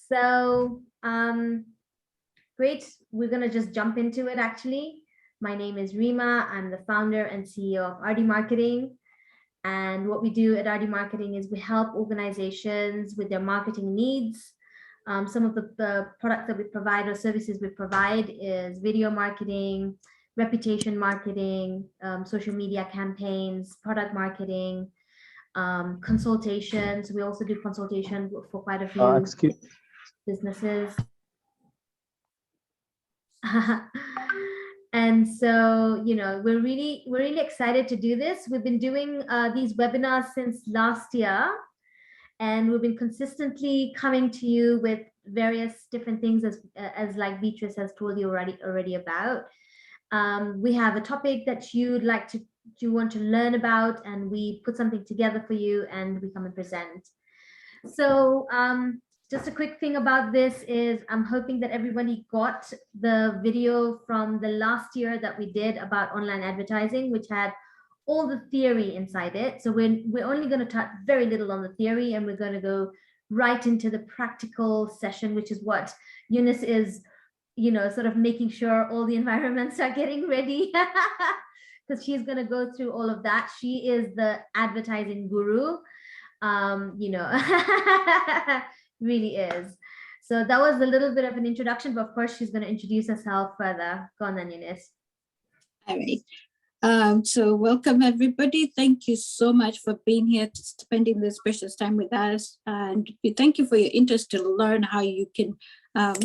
So, great. We're going to just jump into it, actually. My name is Reema. I'm the founder and CEO of Remarketing. And what we do at Remarketing is we help organizations with their marketing needs. Some of the products that we provide or services we provide is video marketing, reputation marketing, social media campaigns, product marketing, consultations. We also do consultation for quite a few businesses. And so, we're really excited to do this. We've been doing these webinars since last year, and we've been consistently coming to you with various different things as like Beatrice has told you already about. We have a topic that you want to learn about, and we put something together for you and we come and present. So just a quick thing about this is I'm hoping that everybody got the video from the last year that we did about online advertising, which had all the theory inside it. So we're only going to touch very little on the theory, and we're going to go right into the practical session, which is what Eunice is, sort of making sure all the environments are getting ready, because she's going to go through all of that. She is the advertising guru, really is. So that was a little bit of an introduction, but of course she's going to introduce herself further. Go on then, Eunice. All right. So welcome everybody. Thank you so much for being here, spending this precious time with us. And thank you for your interest to learn how you can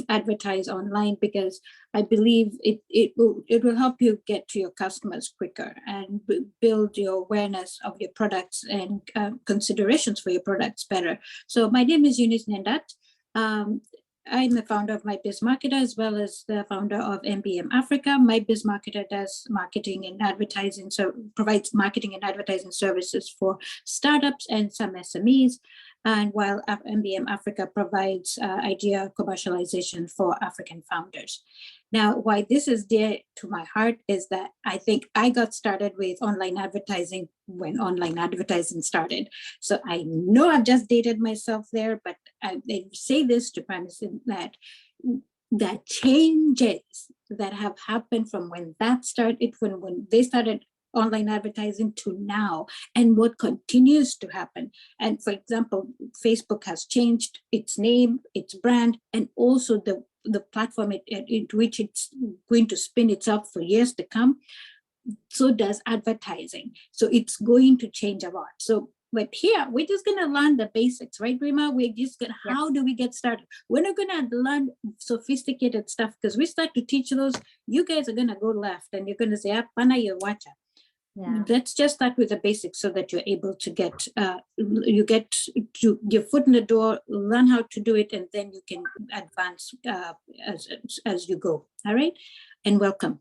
advertise online, because I believe it will help you get to your customers quicker and build your awareness of your products and considerations for your products better. So my name is Eunice Nyandat. I'm the founder of My Biz Marketer, as well as the founder of MBM Africa. My Biz Marketer does marketing and advertising, so provides marketing and advertising services for startups and some SMEs. And while MBM Africa provides idea commercialization for African founders. Now, why this is dear to my heart is that I think I got started with online advertising when online advertising started. So I know I've just dated myself there, but I say this to premise that the changes that have happened from when that started, when they started online advertising to now, and what continues to happen. And for example, Facebook has changed its name, its brand, and also the platform into which it's going to spin itself for years to come. So does advertising. So it's going to change a lot. So, but here we're just going to learn the basics, right, Reema? We're just going to, how do we get started? We're not going to learn sophisticated stuff, because we start to teach those, you guys are going to go left and you're going to say, ah, pana your wacha. Yeah. Let's just start with the basics so that you're able to get, you get to your foot in the door, learn how to do it, and then you can advance as you go. All right, and welcome.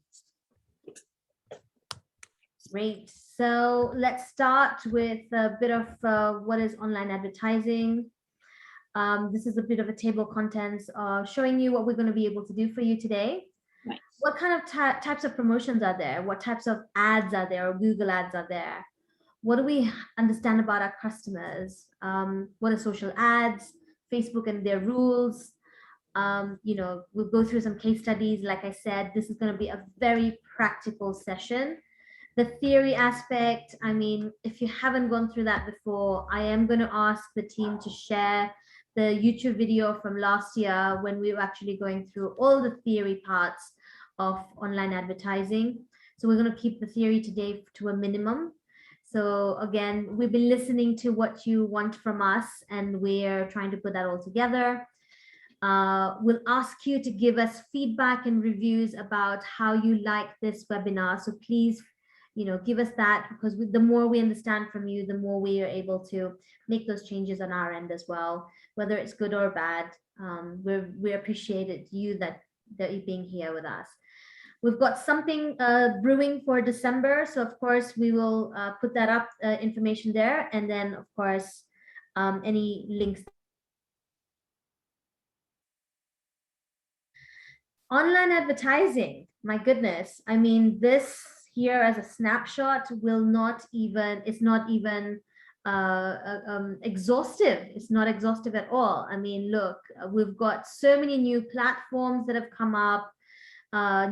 Great. So let's start with a bit of what is online advertising. This is a bit of a table of contents showing you what we're going to be able to do for you today. Right. What kind of types of promotions are there? What types of ads are there, or Google ads are there? What do we understand about our customers? What are social ads, Facebook and their rules? We'll go through some case studies. Like I said, this is going to be a very practical session. The theory aspect, I mean, if you haven't gone through that before, I am going to ask the team to share the YouTube video from last year when we were actually going through all the theory parts of online advertising. So we're going to keep the theory today to a minimum. So again, we've been listening to what you want from us, and we're trying to put that all together. We'll ask you to give us feedback and reviews about how you like this webinar. So please, give us that, because the more we understand from you, the more we are able to make those changes on our end as well, whether it's good or bad. We appreciate you that you being here with us. We've got something brewing for December, so of course we will put that up, information there, and then of course any links. Online advertising, my goodness, I mean, this here as a snapshot will not even, it's not even exhaustive. It's not exhaustive at all. I mean, look, we've got so many new platforms that have come up,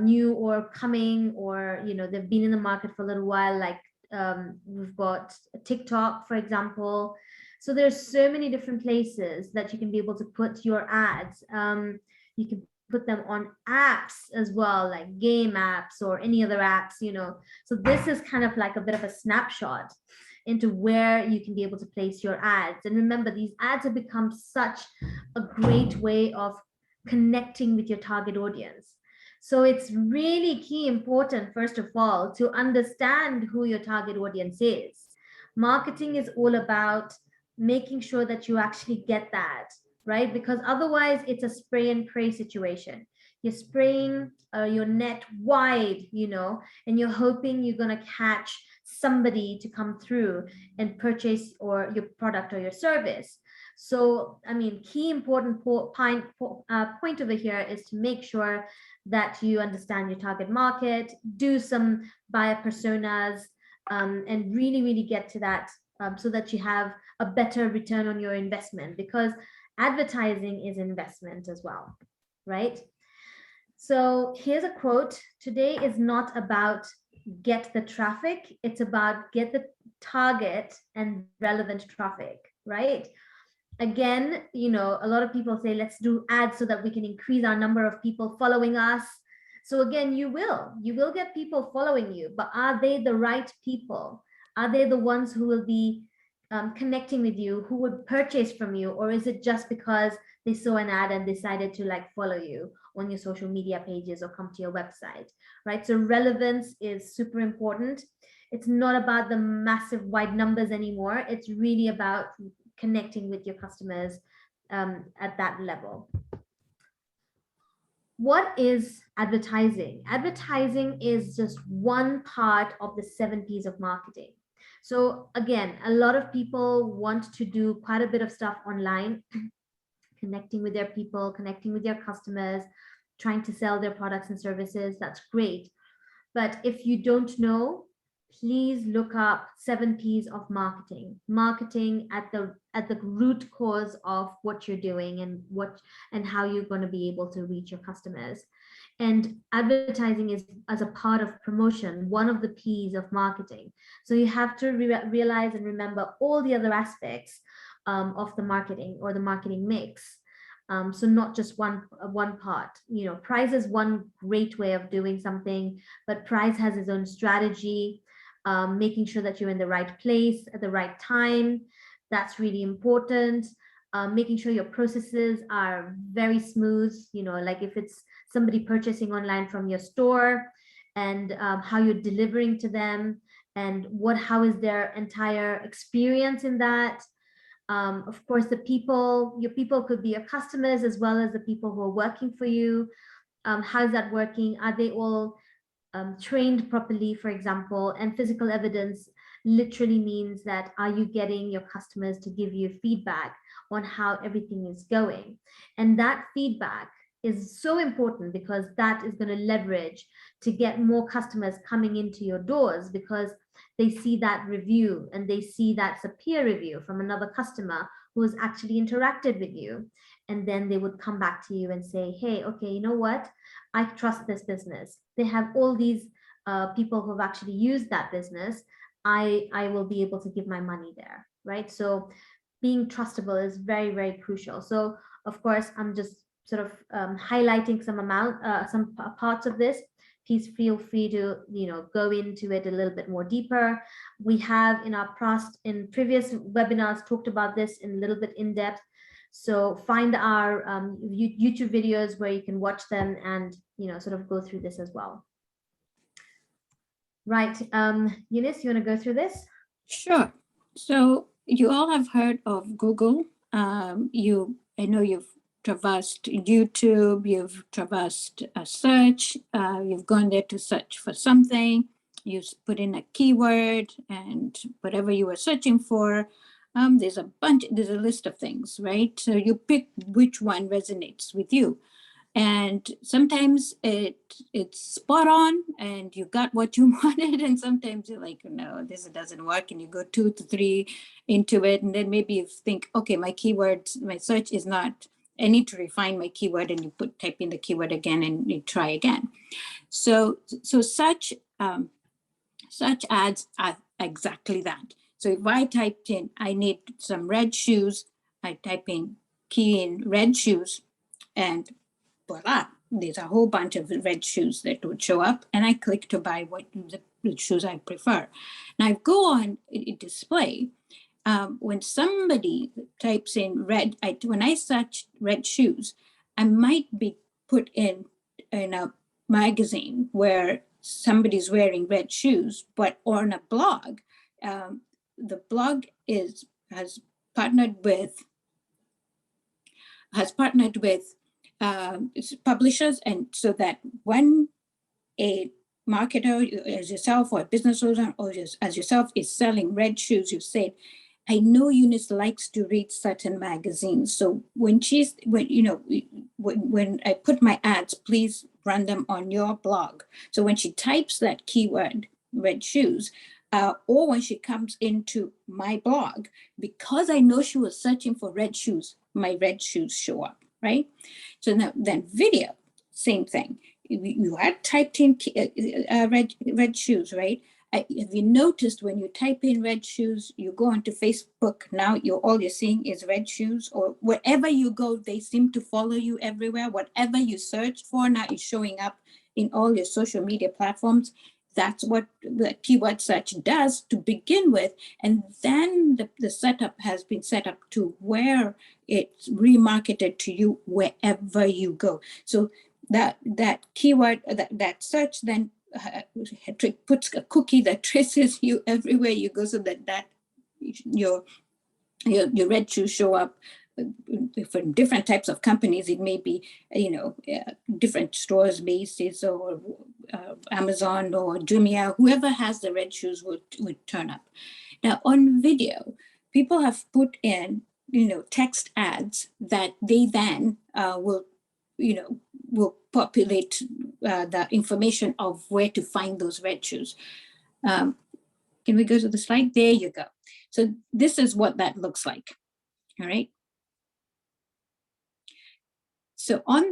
new or coming, or they've been in the market for a little while. Like we've got TikTok, for example. So there's so many different places that you can be able to put your ads. You can put them on apps as well, like game apps or any other apps. So this is kind of like a bit of a snapshot into where you can be able to place your ads. And remember, these ads have become such a great way of connecting with your target audience. So it's really key important, first of all, to understand who your target audience is. Marketing is all about making sure that you actually get that, right? Because otherwise it's a spray and pray situation. You're spraying your net wide, and you're hoping you're going to catch somebody to come through and purchase or your product or your service. So, I mean, key important point over here is to make sure that you understand your target market, do some buyer personas, and really, really get to that so that you have a better return on your investment, because advertising is investment as well, right? So here's a quote: today is not about get the traffic, it's about get the target and relevant traffic, right? Again, a lot of people say, let's do ads so that we can increase our number of people following us. So again, you will get people following you, but are they the right people? Are they the ones who will be connecting with you, who would purchase from you? Or is it just because they saw an ad and decided to like follow you on your social media pages or come to your website, right? So relevance is super important. It's not about the massive wide numbers anymore. It's really about connecting with your customers at that level. What is advertising? Advertising is just one part of the 7 P's of marketing. So again, a lot of people want to do quite a bit of stuff online, connecting with their people, connecting with their customers, trying to sell their products and services. That's great. But if you don't know, please look up 7 P's of marketing. Marketing at the root cause of what you're doing and how you're going to be able to reach your customers. And advertising is as a part of promotion, one of the P's of marketing. So you have to realize and remember all the other aspects of the marketing or the marketing mix. So not just one part. Price is one great way of doing something, but price has its own strategy. Making sure that you're in the right place at the right time, that's really important. Making sure your processes are very smooth, like if it's somebody purchasing online from your store, and how you're delivering to them, and how is their entire experience in that. Of course, your people could be your customers as well as the people who are working for you. How's that working? Are they all trained properly, for example? And physical evidence literally means that, are you getting your customers to give you feedback on how everything is going? And that feedback is so important, because that is going to leverage to get more customers coming into your doors, because they see that review and they see that's a peer review from another customer who has actually interacted with you. And then they would come back to you and say, hey, okay, you know what? I trust this business. They have all these people who have actually used that business. I will be able to give my money there, right? So being trustable is very, very crucial. So of course, I'm just sort of highlighting some parts of this. Please feel free to go into it a little bit more deeper. We have in previous webinars talked about this in a little bit in depth. So find our YouTube videos where you can watch them and sort of go through this as well. Right, Eunice, you want to go through this? Sure. So you all have heard of Google. I know you've traversed YouTube, you've traversed a search, you've gone there to search for something, you put in a keyword, and whatever you were searching for, there's a list of things, right? So you pick which one resonates with you. And sometimes it's spot on and you got what you wanted, and sometimes you're like, no, this doesn't work, and you go 2 to 3 into it, and then maybe you think, okay, my keywords, my search is not, I need to refine my keyword, and you type in the keyword again and you try again. So such ads are exactly that. So if I typed in, I need some red shoes, I type in, key in red shoes, and voila, there's a whole bunch of red shoes that would show up, and I click to buy what the shoes I prefer. Now I go on display. When somebody types in red, when I search red shoes, I might be put in a magazine where somebody's wearing red shoes, but on a blog, the blog has partnered with publishers, and so that when a marketer as yourself or a business owner or as yourself is selling red shoes, you say, I know Eunice likes to read certain magazines. So when when I put my ads, please run them on your blog. So when she types that keyword, red shoes, or when she comes into my blog, because I know she was searching for red shoes, my red shoes show up, right? So now, then video, same thing. You had typed in red shoes, right? Have you noticed when you type in red shoes, you go onto Facebook, now all you're seeing is red shoes, or wherever you go, they seem to follow you everywhere. Whatever you search for now is showing up in all your social media platforms. That's what the keyword search does to begin with. And then the setup has been set up to where it's remarketed to you wherever you go. So that keyword, that search then puts a cookie that traces you everywhere you go, so that your red shoes show up for different types of companies. It may be, different stores, Macy's or Amazon or Jumia, whoever has the red shoes would turn up. Now on video, people have put in, text ads that they then will populate the information of where to find those red shoes. Can we go to the slide? There you go. So this is what that looks like. All right. So on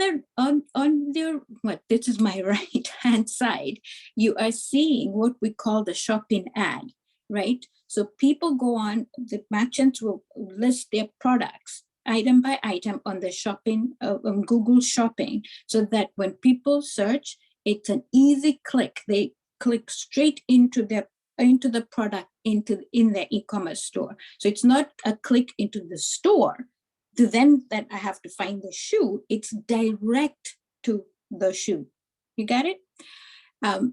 this is my right hand side, you are seeing what we call the shopping ad, right? So people go on, the merchants will list their products item by item on the shopping, on Google Shopping, so that when people search, it's an easy click. They click straight into the product in their e-commerce store. So it's not a click into the store to then that I have to find the shoe. It's direct to the shoe. You got it?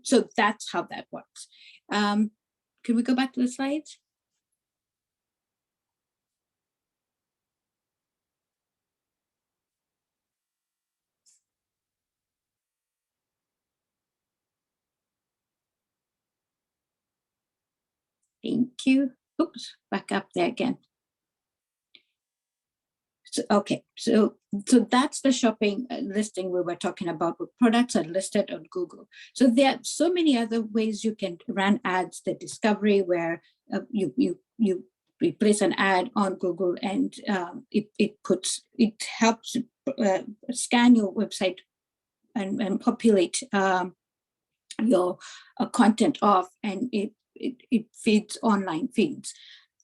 So that's how that works. Can we go back to the slides? Thank you. Oops, back up there again. So, okay, so that's the shopping listing we were talking about, where products are listed on Google. So there are so many other ways you can run ads. The discovery, where you place an ad on Google, and it helps scan your website and populate your content off, and it feeds online feeds.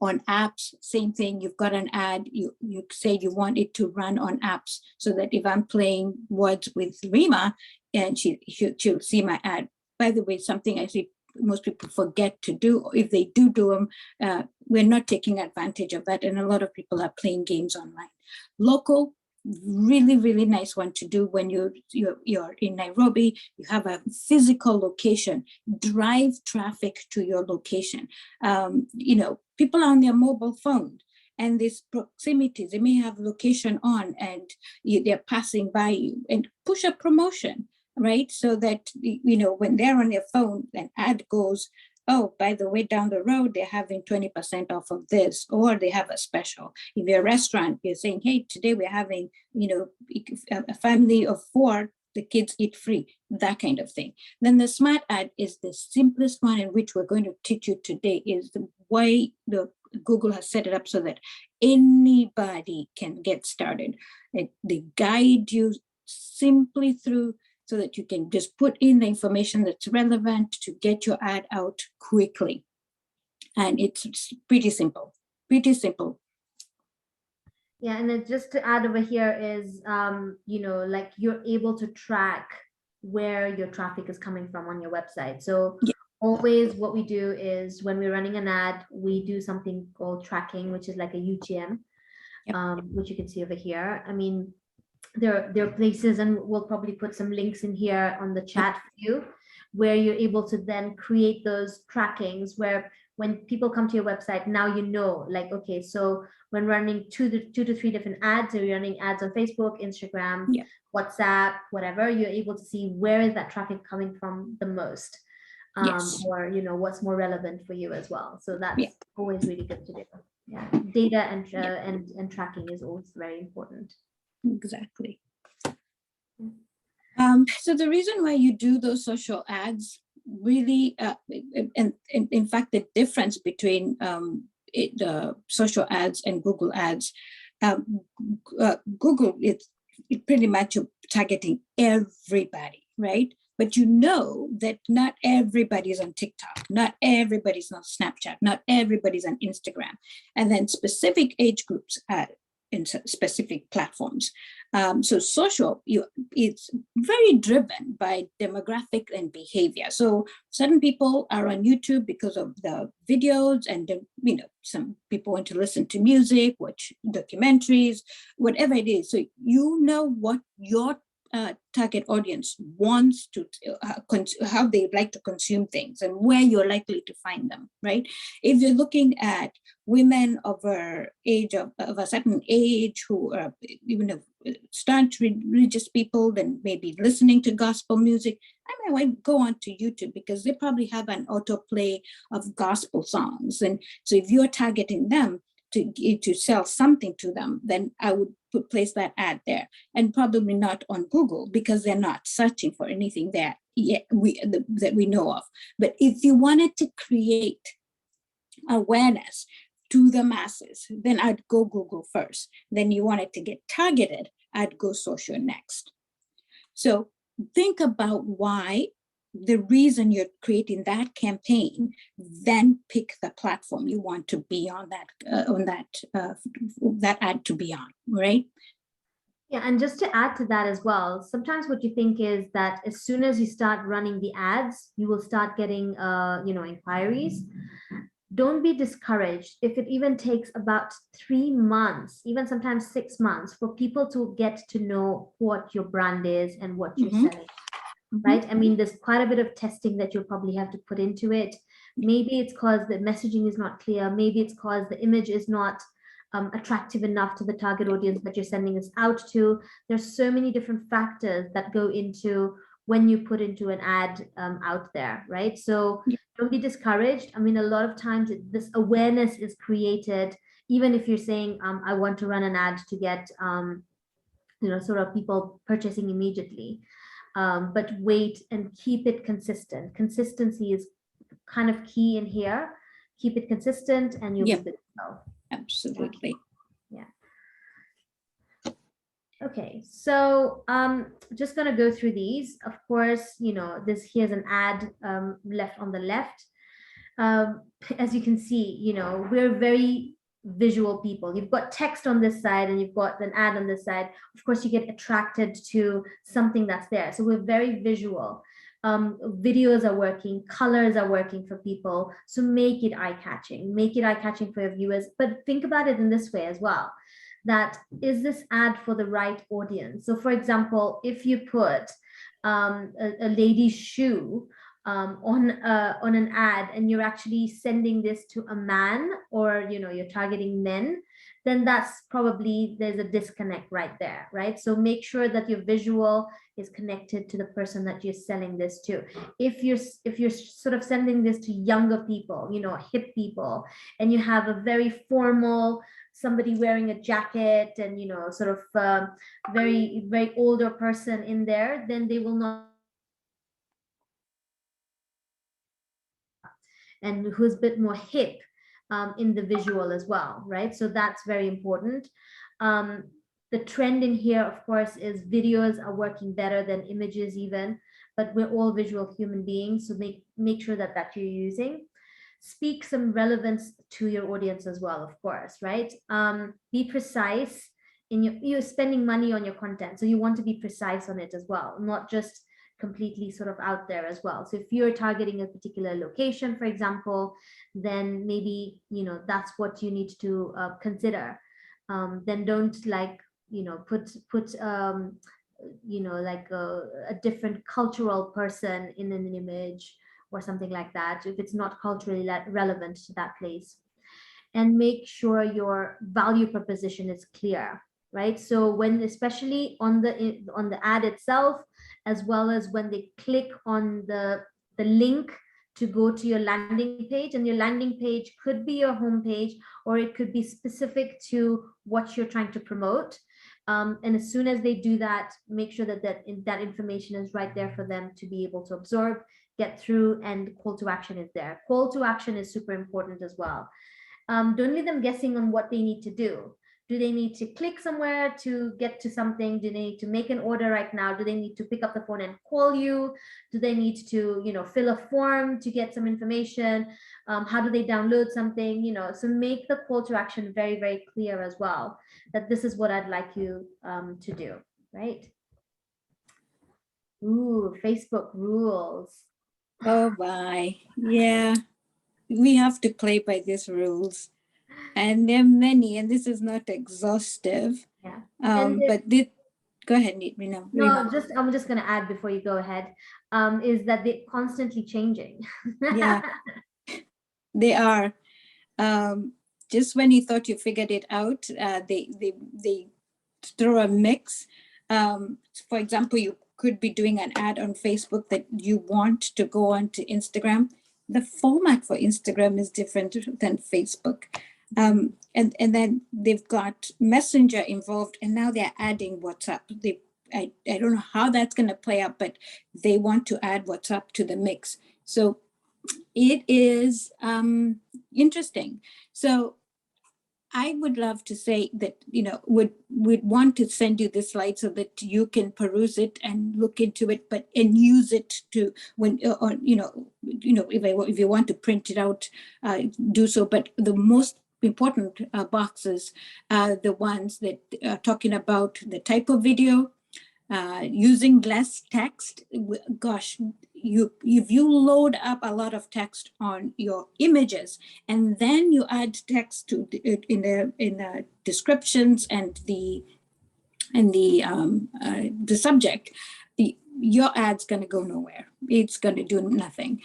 On apps, same thing. You've got an ad, you say you want it to run on apps, so that if I'm playing words with Reema, and she'll see my ad. By the way, something I see most people forget to do, if they do them, we're not taking advantage of that, and a lot of people are playing games online. Local, really, really nice one to do when you're in Nairobi. You have a physical location. Drive traffic to your location. People are on their mobile phone, and this proximity, they may have location on, and they're passing by you, and push a promotion, right? So that when they're on their phone, an ad goes, oh, by the way, down the road, they're having 20% off of this, or they have a special. If you're a restaurant, you're saying, hey, today we're having, a family of 4, the kids eat free, that kind of thing. Then the smart ad is the simplest one, in which we're going to teach you today, is the way the Google has set it up so that anybody can get started. They guide you simply through, so that you can just put in the information that's relevant to get your ad out quickly. And it's pretty simple, pretty simple. Yeah, and then just to add over here is, like you're able to track where your traffic is coming from on your website. So Yeah. always what we do is when we're running an ad, we do something called tracking, which is like a UTM, which you can see over here. I mean, there are places, and we'll probably put some links in here on the chat for you, where you're able to then create those trackings where when people come to your website, now you know, like, okay, so when running two to three different ads, or you're running ads on Facebook, Instagram, WhatsApp, whatever, you're able to see where is that traffic coming from the most, or what's more relevant for you as well. So that's always really good to do. Yeah, data and tracking is always very important. Exactly. So the reason why you do those social ads really, and in fact, the difference between the social ads and Google ads, Google, it's pretty much targeting everybody, right? But you know that not everybody's on TikTok, not everybody's on Snapchat, not everybody's on Instagram, and then specific age groups in specific platforms. So social, it's very driven by demographic and behavior. So certain people are on YouTube because of the videos, and some people want to listen to music, watch documentaries, whatever it is. So you know what your target audience wants to, how they like to consume things, and where you're likely to find them, right? If you're looking at women of a certain age who are staunch religious people, then maybe listening to gospel music, I might go on to YouTube because they probably have an autoplay of gospel songs. And so if you're targeting them to sell something to them, then I would place that ad there, and probably not on Google because they're not searching for anything there yet that we know of. But if you wanted to create awareness to the masses, then I'd go Google first. Then you wanted to get targeted, I'd go social next. So think about why, the reason you're creating that campaign, then pick the platform you want to be on, that ad to be on, right? Yeah, and just to add to that as well, sometimes what you think is that as soon as you start running the ads, you will start getting inquiries. Don't be discouraged if it even takes about 3 months, even sometimes 6 months, for people to get to know what your brand is and what you're selling. Right? I mean, there's quite a bit of testing that you'll probably have to put into it. Maybe it's because the messaging is not clear. Maybe it's because the image is not attractive enough to the target audience that you're sending this out to. There's so many different factors that go into when you put into an ad out there, right? So don't be discouraged. I mean, a lot of times this awareness is created, even if you're saying, I want to run an ad to get, sort of people purchasing immediately. But wait and keep it consistent. Consistency is kind of key in here. Keep it consistent and you'll be good to go. Absolutely. Yeah. Okay, so just gonna go through these. Of course, here's an ad left on the left. As you can see, we're very visual people. You've got text on this side and you've got an ad on this side. Of course, you get attracted to something that's there. So we're very visual. Videos are working, colors are working for people. So make it eye-catching for your viewers. But think about it in this way as well. That is this ad for the right audience? So for example, if you put a lady's shoe on an ad, and you're actually sending this to a man, or you're targeting men, then that's probably there's a disconnect right there, right? So make sure that your visual is connected to the person that you're selling this to. If you're sort of sending this to younger people, hip people, and you have a very formal somebody wearing a jacket and sort of very very older person in there, then they will not, and who's a bit more hip in the visual as well, right? So that's very important. The trend in here, of course, is videos are working better than images even, but we're all visual human beings, so make sure that you're using. Speak some relevance to your audience as well, of course, right? Be precise in you're spending money on your content, so you want to be precise on it as well, not just completely sort of out there as well. So if you're targeting a particular location, for example, then maybe that's what you need to consider. Then don't put like a different cultural person in an image or something like that if it's not culturally relevant to that place. And make sure your value proposition is clear, right? So when, especially on the ad itself, as well as when they click on the link to go to your landing page, and your landing page could be your home page, or it could be specific to what you're trying to promote. And as soon as they do that, make sure that information is right there for them to be able to absorb, get through, and call to action is there. Call to action is super important as well. Don't leave them guessing on what they need to do. Do they need to click somewhere to get to something? Do they need to make an order right now? Do they need to pick up the phone and call you? Do they need to, fill a form to get some information? How do they download something? So make the call to action very, very clear as well, that this is what I'd like you to do, right? Ooh, Facebook rules. Oh, my. Yeah, we have to play by these rules. And there are many, and this is not exhaustive. Yeah. But go ahead, Reema. No, I'm just gonna add before you go ahead, is that they're constantly changing. Yeah, they are. Just when you thought you figured it out, they throw a mix. For example, you could be doing an ad on Facebook that you want to go on to Instagram. The format for Instagram is different than Facebook. And then they've got Messenger involved, and now they're adding WhatsApp. I don't know how that's going to play out, but they want to add WhatsApp to the mix. So it is interesting. So I would love to say that, would want to send you this slide so that you can peruse it and look into it, and use it to when, if you want to print it out, do so. But the most important boxes are the ones that are talking about the type of video, using less text. Gosh, if you load up a lot of text on your images, and then you add text to in the descriptions and the subject, your ad's going to go nowhere. It's going to do nothing.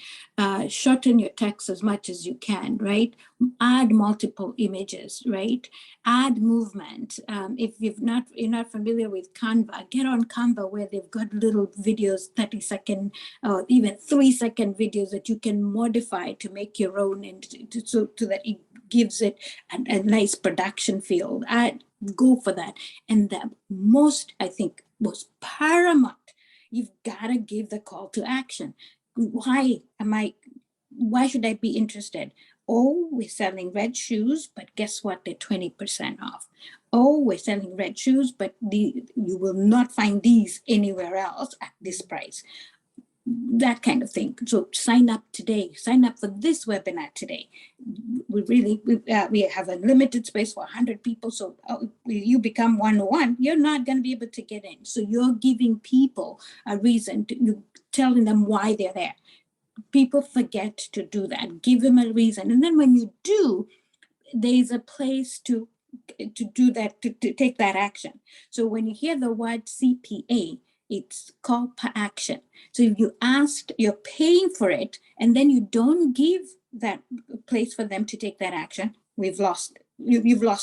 Shorten your text as much as you can, right? Add multiple images, right? Add movement. If you're not familiar with Canva, get on Canva, where they've got little videos, 30-second or even 3-second videos that you can modify to make your own, and so that it gives it a nice production feel. Go for that. And the most paramount, you've got to give the call to action. Why should I be interested? Oh, we're selling red shoes, but guess what? They're 20% off. Oh, we're selling red shoes, but you will not find these anywhere else at this price. That kind of thing. So sign up today. Sign up for this webinar today. We have a limited space for 100 people. So you become 101, you're not going to be able to get in. So you're giving people a reason. You're telling them why they're there. People forget to do that. Give them a reason. And then when you do, there's a place to do that, to take that action. So when you hear the word CPA, it's call per action. So if you asked, you're paying for it, and then you don't give that place for them to take that action, you've lost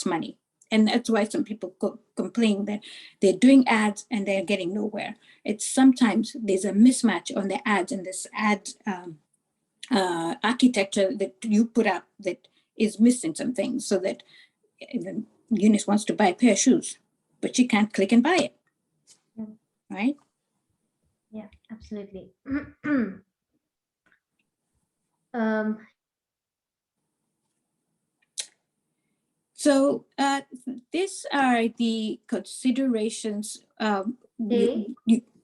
money. And that's why some people complain that they're doing ads and they're getting nowhere. It's sometimes there's a mismatch on the ads and this ad architecture that you put up that is missing some things, so that even Eunice wants to buy a pair of shoes, but she can't click and buy it. Yeah. Right? Yeah, absolutely. So these are the considerations.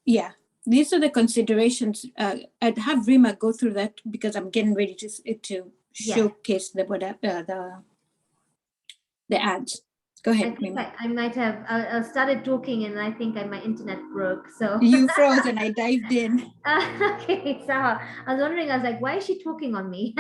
Yeah, these are the considerations. I'd have Reema go through that because I'm getting ready to showcase the ads. Go ahead, Reema. I might have I started talking and I think my internet broke. So You froze and I dived in. Okay, so I was wondering, I was like, why is she talking on me?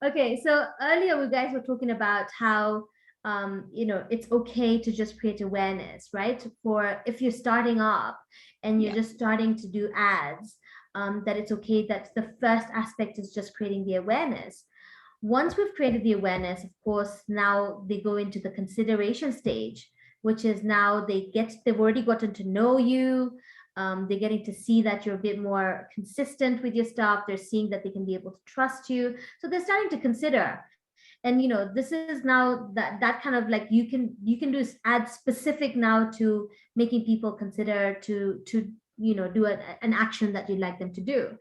Okay, so earlier we guys were talking about how it's okay to just create awareness, right? For if you're starting up and you're just starting to do ads, that it's okay, that the first aspect is just creating the awareness. Once we've created the awareness, of course, now they go into the consideration stage, which is now they've already gotten to know you. They're getting to see that you're a bit more consistent with your stuff. They're seeing that they can be able to trust you. So they're starting to consider. And this is now that kind of like you can do add specific now to making people consider to do an action that you'd like them to do.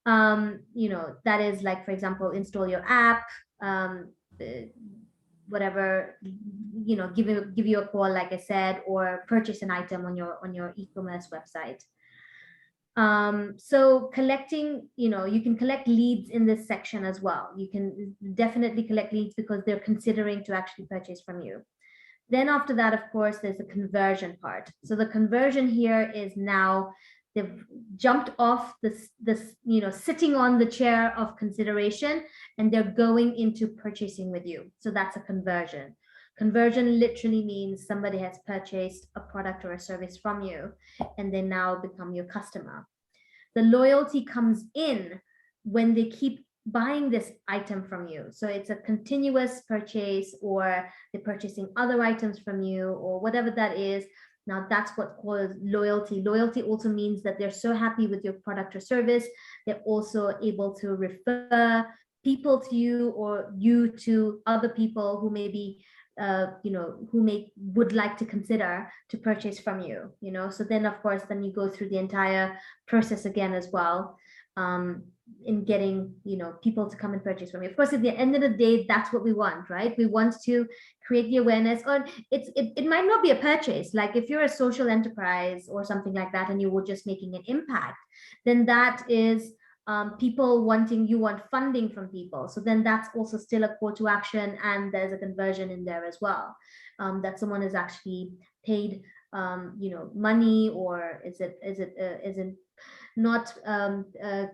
That is like, for example, install your app, whatever, give you a call, like I said, or purchase an item on your e-commerce website. So collecting, you can collect leads in this section as well. You can definitely collect leads because they're considering to actually purchase from you. Then after that, of course, there's the conversion part. So the conversion here is now they've jumped off this sitting on the chair of consideration and they're going into purchasing with you. So that's a conversion. Conversion literally means somebody has purchased a product or a service from you and they now become your customer. The loyalty comes in when they keep buying this item from you. So it's a continuous purchase, or they're purchasing other items from you, or whatever that is. Now that's what called loyalty. Loyalty also means that they're so happy with your product or service, they're also able to refer people to you, or you to other people who maybe would like to consider to purchase from you. So then of course then you go through the entire process again as well, in getting people to come and purchase from you. Of course, at the end of the day, that's what we want, right? We want to create the awareness. Or it might not be a purchase. Like if you're a social enterprise or something like that and you were just making an impact, then that is people wanting, you want funding from people. So then that's also still a call to action, and there's a conversion in there as well, that someone is actually paid money, or is it not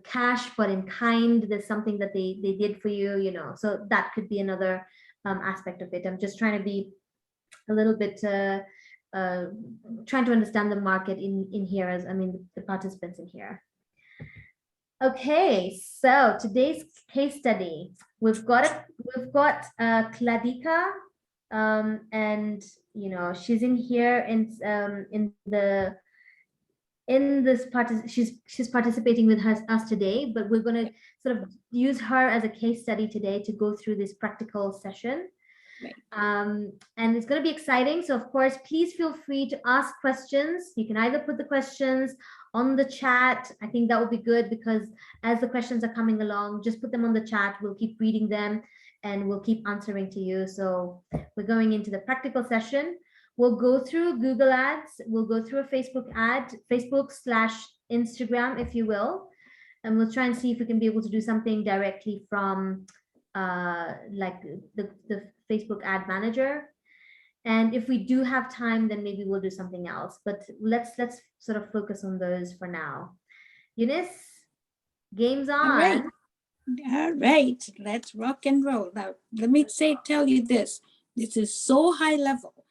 cash but in kind. There's something that they did for you, so that could be another aspect of it. I'm just trying to be a little bit trying to understand the market in here, as the participants in here. Okay, so today's case study, we've got Kladika, and she's in here she's participating with us today, but we're going to sort of use her as a case study today to go through this practical session. Right. And it's going to be exciting. So of course, please feel free to ask questions. You can either put the questions on the chat. I think that would be good, because as the questions are coming along, just put them on the chat. We'll keep reading them and we'll keep answering to you. So we're going into the practical session. We'll go through Google Ads. We'll go through a Facebook ad, Facebook/Instagram, if you will. And we'll try and see if we can be able to do something directly from like the Facebook ad manager. And if we do have time, then maybe we'll do something else. But let's sort of focus on those for now. Eunice, game's on. All right, let's rock and roll. Now, let me tell you this. This is so high level.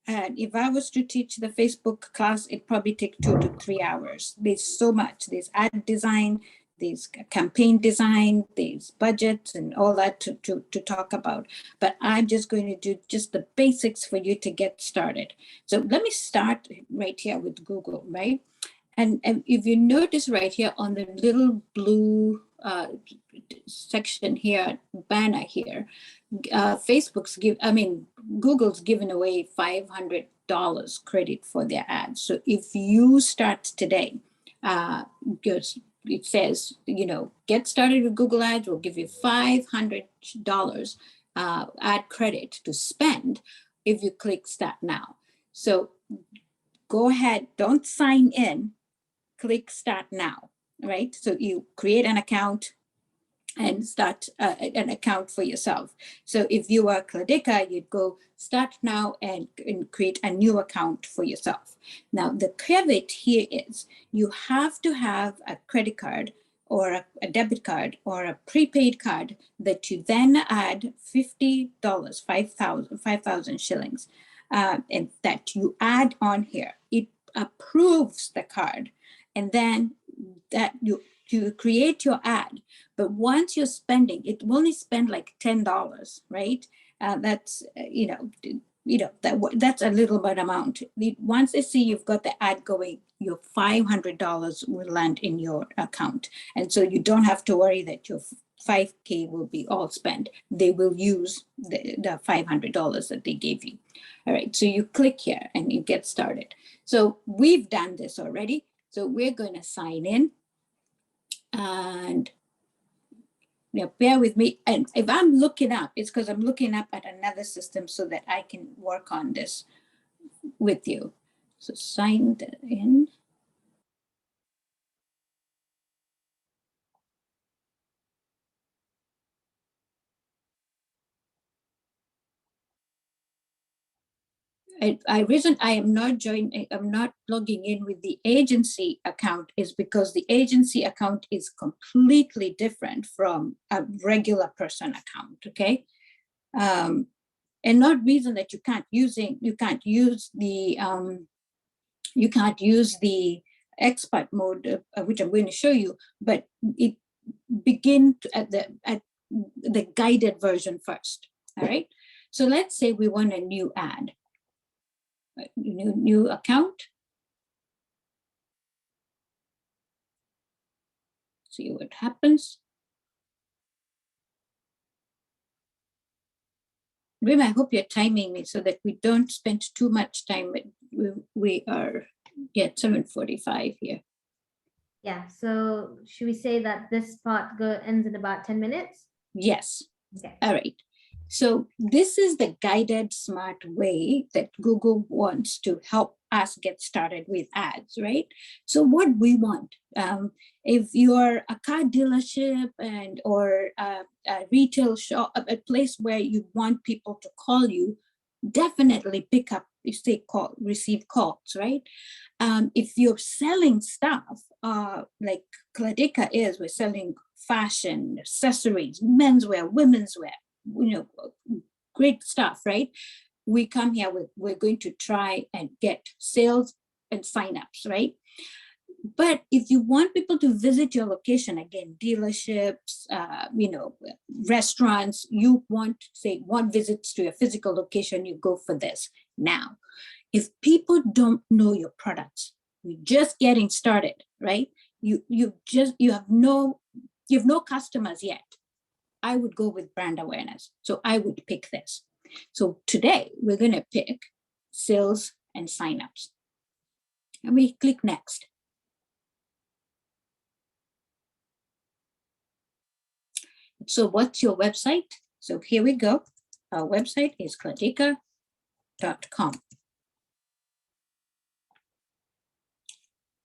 And if I was to teach the Facebook class, it'd probably take 2 to 3 hours. There's so much. There's ad design, these campaign design, these budgets and all that to talk about. But I'm just going to do just the basics for you to get started. So let me start right here with Google, right? And if you notice right here on the little blue section here, banner here, Google's giving away $500 credit for their ads. So if you start today, because it says, get started with Google Ads, we'll give you $500 ad credit to spend if you click start now. So go ahead, don't sign in, click start now, right? So you create an account and start an account for yourself. So if you are Cladika, you'd go start now and create a new account for yourself. Now, the caveat here is you have to have a credit card or a debit card or a prepaid card that you then add $50, 5,000 shillings, and that you add on here. It approves the card, and then that you create your ad. But once you're spending, it will only spend like $10, right? That's that's a little bit amount. Once they see you've got the ad going, your $500 will land in your account, and so you don't have to worry that your 5K will be all spent. They will use the $500 that they gave you. All right, so you click here and you get started. So we've done this already. So we're going to sign in. And bear with me. And if I'm looking up, it's because I'm looking up at another system so that I can work on this with you. So sign in. I am not logging in with the agency account is because the agency account is completely different from a regular person account, okay? And not reason that you can't use the expert mode, which I'm going to show you, but it begin at the guided version first. All right. So let's say we want a new ad, new account. See what happens. Reema, I hope you're timing me so that we don't spend too much time. We are at 7:45 here. Yeah, so should we say that this part ends in about 10 minutes? Yes. Okay. All right. So this is the guided smart way that Google wants to help us get started with ads, right? So what we want, if you're a car dealership or a retail shop, a place where you want people to call you, definitely pick up, receive calls, right? If you're selling stuff, like Cladika is, we're selling fashion, accessories, menswear, women's wear, great stuff, right? We come here we're going to try and get sales and signups, right? But if you want people to visit your location, again, dealerships, restaurants, you want visits to your physical location, you go for this. Now, if people don't know your products, you're just getting started, right? You have no customers yet. I would go with brand awareness. So I would pick this. So today we're going to pick sales and signups. And we click next. So what's your website? So here we go. Our website is cladika.com.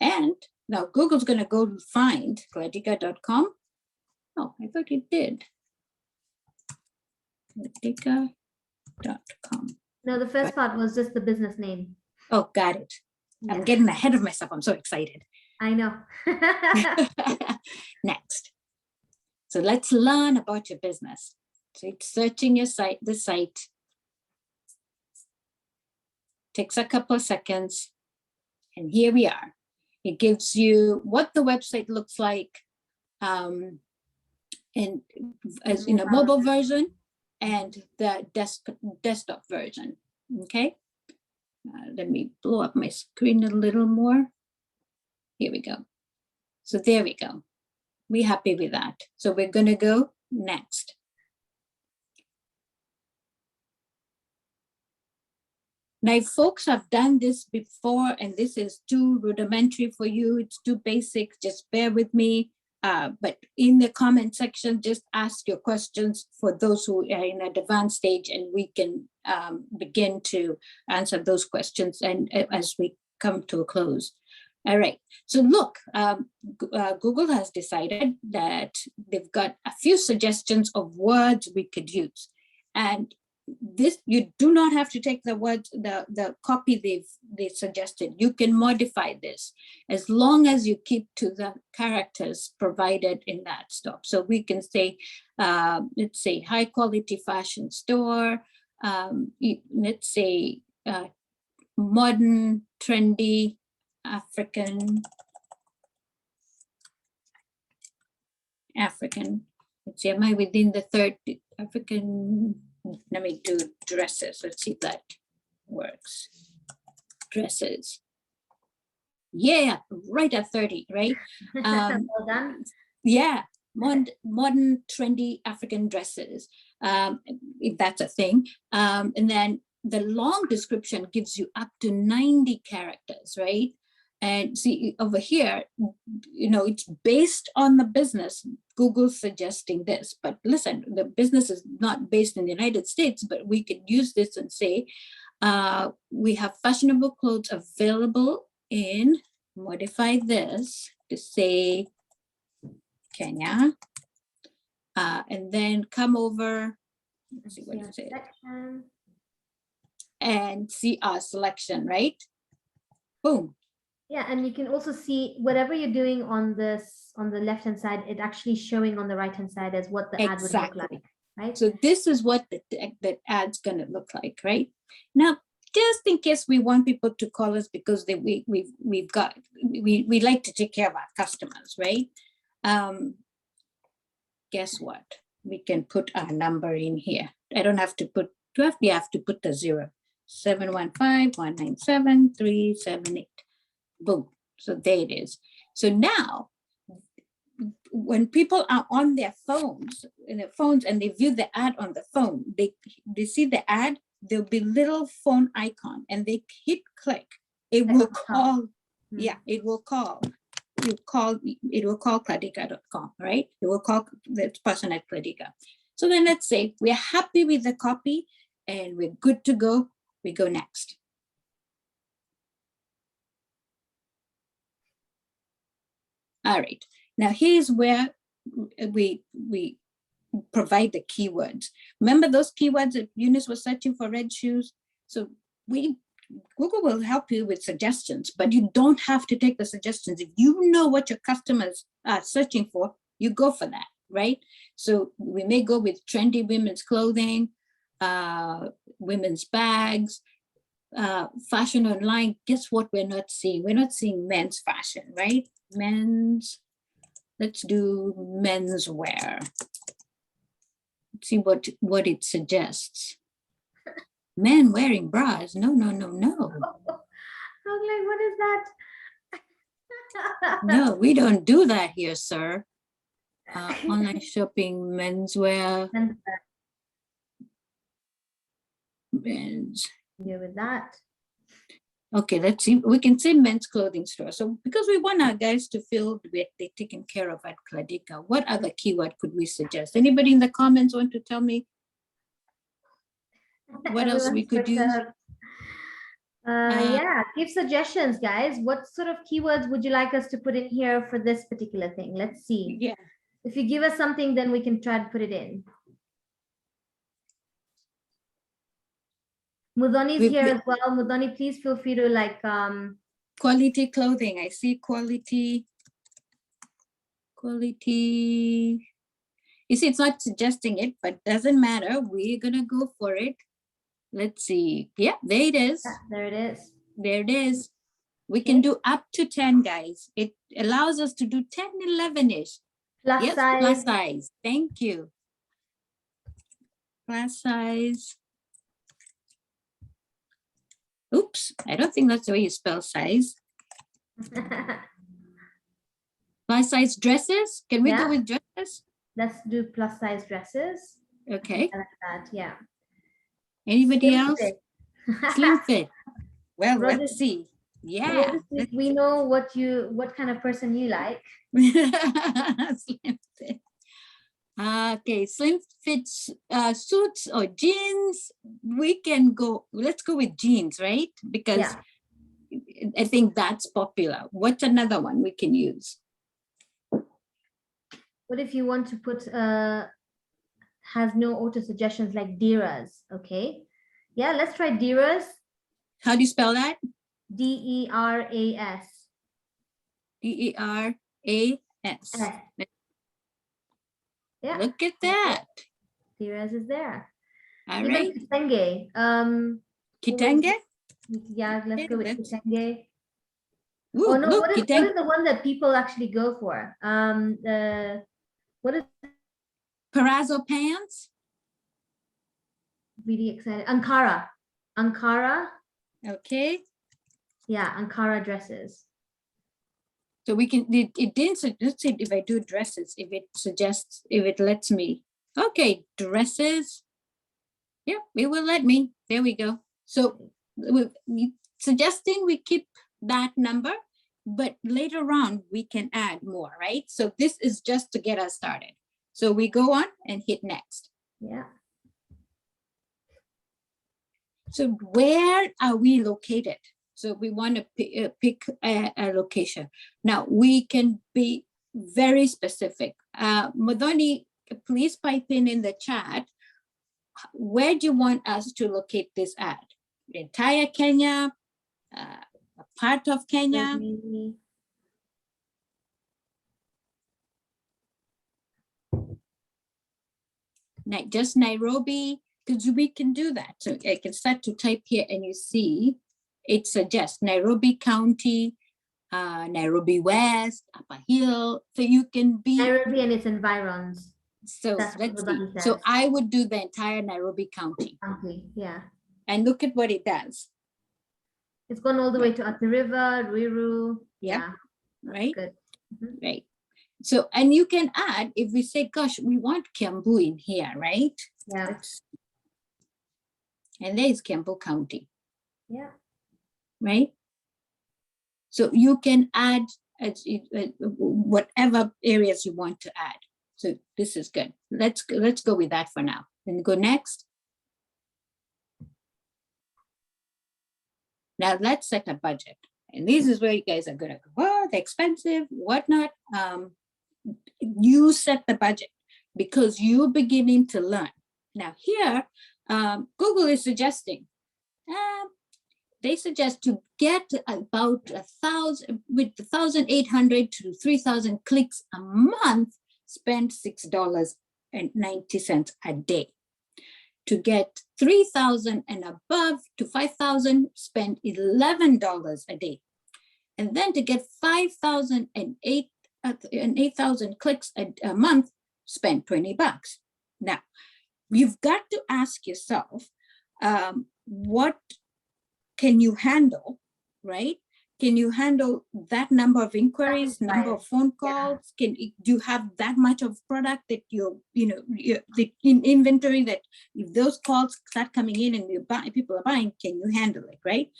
And now Google's going to go find cladika.com. Oh, I thought it did. Cladika.com. No, the first part was just the business name. Oh, got it. Yeah. I'm getting ahead of myself. I'm so excited. I know. Next. So let's learn about your business. So it's searching the site. Takes a couple of seconds. And here we are. It gives you what the website looks like, and as in a mobile version and the desktop version. Okay, let me blow up my screen a little more. Here we go. So there we go. We're happy with that. So we're going to go next. Now, if folks have done this before and this is too rudimentary for you, it's too basic, just bear with me. But in the comment section, just ask your questions for those who are in an advanced stage, and we can begin to answer those questions and as we come to a close. All right, so look, Google has decided that they've got a few suggestions of words we could use. And this, you do not have to take the words, the copy they suggested. You can modify this as long as you keep to the characters provided in that stop. So we can say, let's say high quality fashion store. Let's say modern, trendy, African. Let's see, am I within the third African? Let me do dresses. Let's see if that works. Dresses. Yeah, right at 30, right? Well done. Yeah, modern trendy African dresses, if that's a thing. And then the long description gives you up to 90 characters, right? And see over here, you know, it's based on the business. Google's suggesting this, but listen, the business is not based in the United States, but we could use this and say, we have fashionable clothes available in, modify this to say Kenya, and then come over, let's see what it says, and see our selection, right? Boom. Yeah, and you can also see whatever you're doing on this, on the left-hand side, it actually showing on the right-hand side as what the ad would look like, right? So this is what the ad's gonna look like, right? Now, just in case we want people to call us because we like to take care of our customers, right? Guess what? We can put our number in here. I don't have to put 12, you have to put the 0. 715-197-378. Boom. So there it is. So now, when people are on their phones, and they view the ad on the phone, they see the ad, there'll be little phone icon, and they hit click. It will call. Yeah, it will call. It will call Cladika.com, right? It will call the person at Cladika. So then let's say we're happy with the copy and we're good to go. We go next. All right, now here's where we provide the keywords. Remember those keywords that Eunice was searching for red shoes? So Google will help you with suggestions, but you don't have to take the suggestions. If you know what your customers are searching for, you go for that, right? So we may go with trendy women's clothing, women's bags, fashion online. Guess what we're not seeing? We're not seeing men's fashion, right? Men's, let's do menswear. Let's see what it suggests. Men wearing bras? No. I was like, what is that? No, we don't do that here, sir. Online shopping, menswear. Men's. Yeah, with that. Okay, let's see. We can say men's clothing store. So because we want our guys to feel they're taken care of at Cladika, what other keyword could we suggest? Anybody in the comments want to tell me what else we could use? Yeah, give suggestions, guys. What sort of keywords would you like us to put in here for this particular thing? Let's see. Yeah. If you give us something, then we can try to put it in. Mudhoni is here as well. Mudhoni, please feel free to like quality clothing. I see quality. You see, it's not suggesting it, but doesn't matter. We're gonna go for it. Let's see. Yeah, there it is. Yeah, there it is. There it is. We can do up to 10, guys. It allows us to do 10, 11-ish. Plus Yes, size. plus size. Thank you. Plus size. Oops, I don't think that's the way you spell size. Plus size dresses. Can we Yeah. go with dresses? Let's do plus size dresses. Okay. I like that. Yeah. Anybody Slim else? fit. Slim fit. Well, Rose, let's see. Yeah. Rose, we know what kind of person you like. Slim fit. Okay, slim fits suits or jeans. We can go. Let's go with jeans, right? Because Yeah. I think that's popular. What's another one we can use? What if you want to put has no auto suggestions like Deras? Okay. Yeah, let's try Deras. How do you spell that? Deras. Deras. Yeah. Look at that. Deras is there. All Even right. Kitenge. Kitenge? Yeah, let's go with Kitenge. Ooh, Oh no, look, what is the one that people actually go for? What is Palazzo pants? really excited? Ankara. Okay. Yeah, Ankara dresses. So we can, it didn't, let's see if I do dresses, if it suggests, if it lets me. Okay, dresses. Yeah, it will let me. There we go. So suggesting we keep that number, but later on we can add more, right? So this is just to get us started. So we go on and hit next. Yeah. So where are we located? So we want to pick a location. Now we can be very specific. Madhoni, please pipe in the chat. Where do you want us to locate this at? The entire Kenya, a part of Kenya? Just Nairobi, because we can do that. So I can start to type here and you see, it suggests Nairobi County, Nairobi West, Upper Hill. So you can be Nairobi and its environs. So let's see. So I would do the entire Nairobi County. Okay, yeah. And look at what it does. It's gone all the way to Athi River, Ruiru. Yeah. Right. Good. Right. So, and you can add, if we say, gosh, we want Kiambu in here, right? Yeah. And there is Kiambu County. Yeah. Right. So you can add whatever areas you want to add. So this is good. Let's go with that for now. Then go next. Now let's set a budget. And this is where you guys are gonna go, oh, they're expensive, whatnot. You set the budget because you're beginning to learn. Now here, Google is suggesting, they suggest to get about 1,800 to 3,000 clicks a month, spend $6.90 a day. To get 3,000 and above to 5,000, spend $11 a day. And then to get 5,000 and 8,000 clicks a month, spend $20. Now, you've got to ask yourself, what can you handle, right? Can you handle that number of inquiries, number of phone calls? Do you have that much of product that you're the inventory that if those calls start coming in and people are buying, can you handle it, right?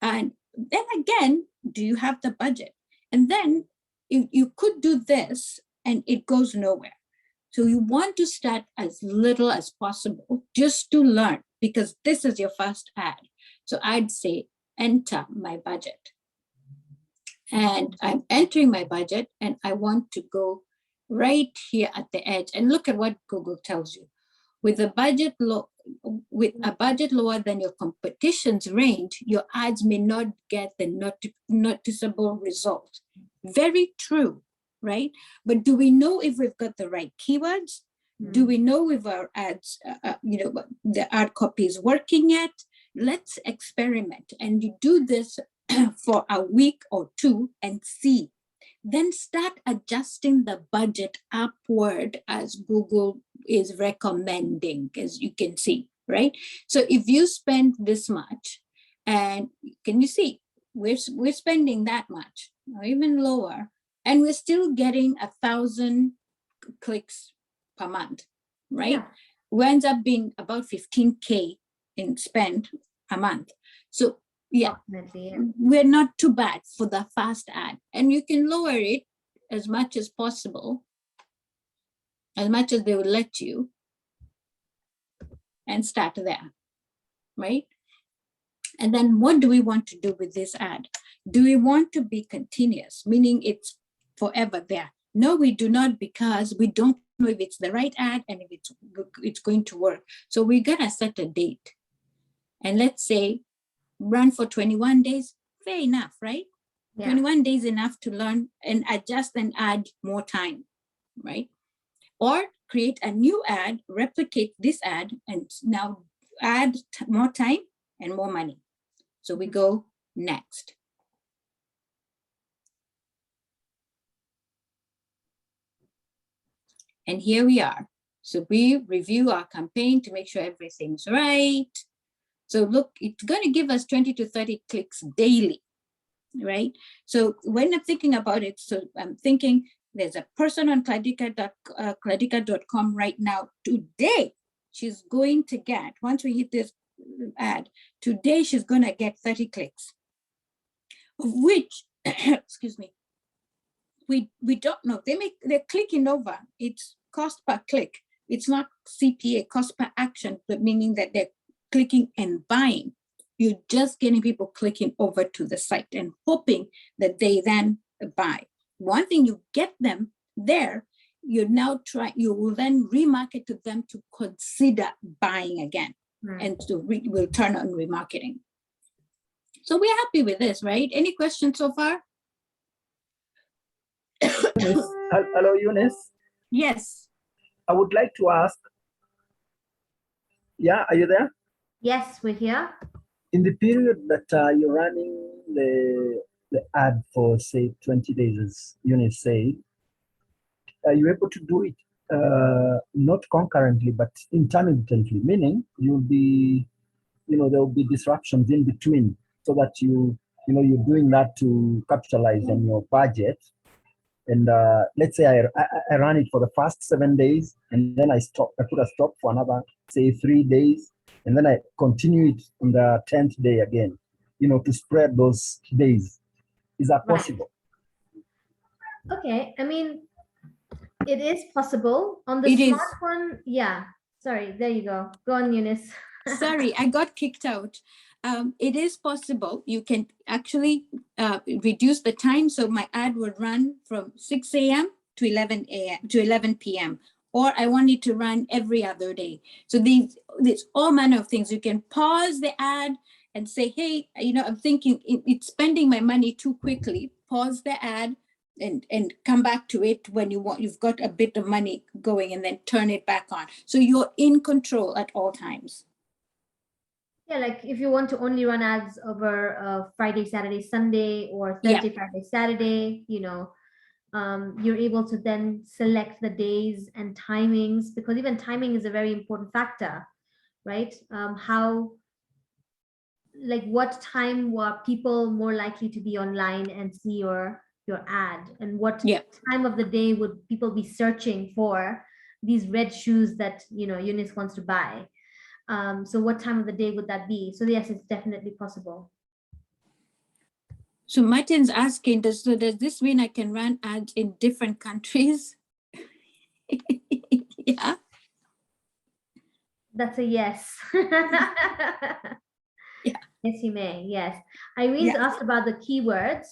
And then again, do you have the budget? And then you could do this and it goes nowhere. So you want to start as little as possible just to learn, because this is your first ad. So I'd say enter my budget. And I'm entering my budget and I want to go right here at the edge and look at what Google tells you. With a budget lower than your competition's range, your ads may not get the noticeable results. Very true, right? But do we know if we've got the right keywords? Do we know if our ads, the ad copy is working yet? Let's experiment. And you do this for a week or two and see. then start adjusting the budget upward as Google is recommending, as you can see, right? So if you spend this much, and can you see, we're spending that much, or even lower, and we're still getting 1,000 clicks per month, right? Yeah. We ends up being about 15K in spend a month. So yeah, Definitely. Yeah. we're not too bad for the fast ad, and you can lower it as much as possible, as much as they will let you, and start there, right? And then what do we want to do with this ad? Do we want to be continuous, meaning it's forever there? No, we do not, because we don't know if it's the right ad and if it's going to work. So we're gonna set a date, and let's say run for 21 days. Fair enough, right? Yeah. 21 days enough to learn and adjust and add more time, right? Or create a new ad, replicate this ad, and now add more time and more money. So we go next. And here we are. So we review our campaign to make sure everything's right. So look, it's going to give us 20 to 30 clicks daily, right? So when I'm thinking about it, so I'm thinking there's a person on Cladika.com right now. Today, she's going to get, once we hit this ad, today she's going to get 30 clicks, of which, excuse me, we don't know. They're clicking over. It's cost per click. It's not CPA, cost per action, but meaning that they're clicking and buying. You're just getting people clicking over to the site and hoping that they then buy. One thing, you get them there, you will then remarket to them to consider buying again, and will turn on remarketing. So we're happy with this, right? Any questions so far? Hello, Eunice. Yes. I would like to ask. Yeah, are you there? Yes, we're here. In the period that you're running the ad for, say, 20 days, as Eunice said, are you able to do it not concurrently, but intermittently? Meaning you'll be, there will be disruptions in between, so that you're doing that to capitalize on your budget. And let's say I ran it for the first 7 days, and then I put a stop for another, say, 3 days, and then I continue it on the 10th day again, to spread those days. Is that possible? Right. Okay, I mean, it is possible on the smartphone. Yeah, sorry, there you go. Go on, Eunice. Sorry, I got kicked out. It is possible. You can actually reduce the time. So my ad would run from 6 a.m. to 11 a.m. to 11 p.m. Or I want it to run every other day. So there's all manner of things. You can pause the ad and say, hey, I'm thinking it's spending my money too quickly. Pause the ad and come back to it when you've got a bit of money going, and then turn it back on. So you're in control at all times. Yeah, like if you want to only run ads over Friday, Saturday, Sunday, or Thursday, Friday, Saturday, you're able to then select the days and timings, because even timing is a very important factor, right? What time were people more likely to be online and see your ad, and what time of the day would people be searching for these red shoes that Eunice wants to buy? So what time of the day would that be? So yes, it's definitely possible. So Martin's asking, does this mean I can run ads in different countries? Yeah. That's a yes. Yeah. Yes, you may. Yes. Irene's asked about the keywords.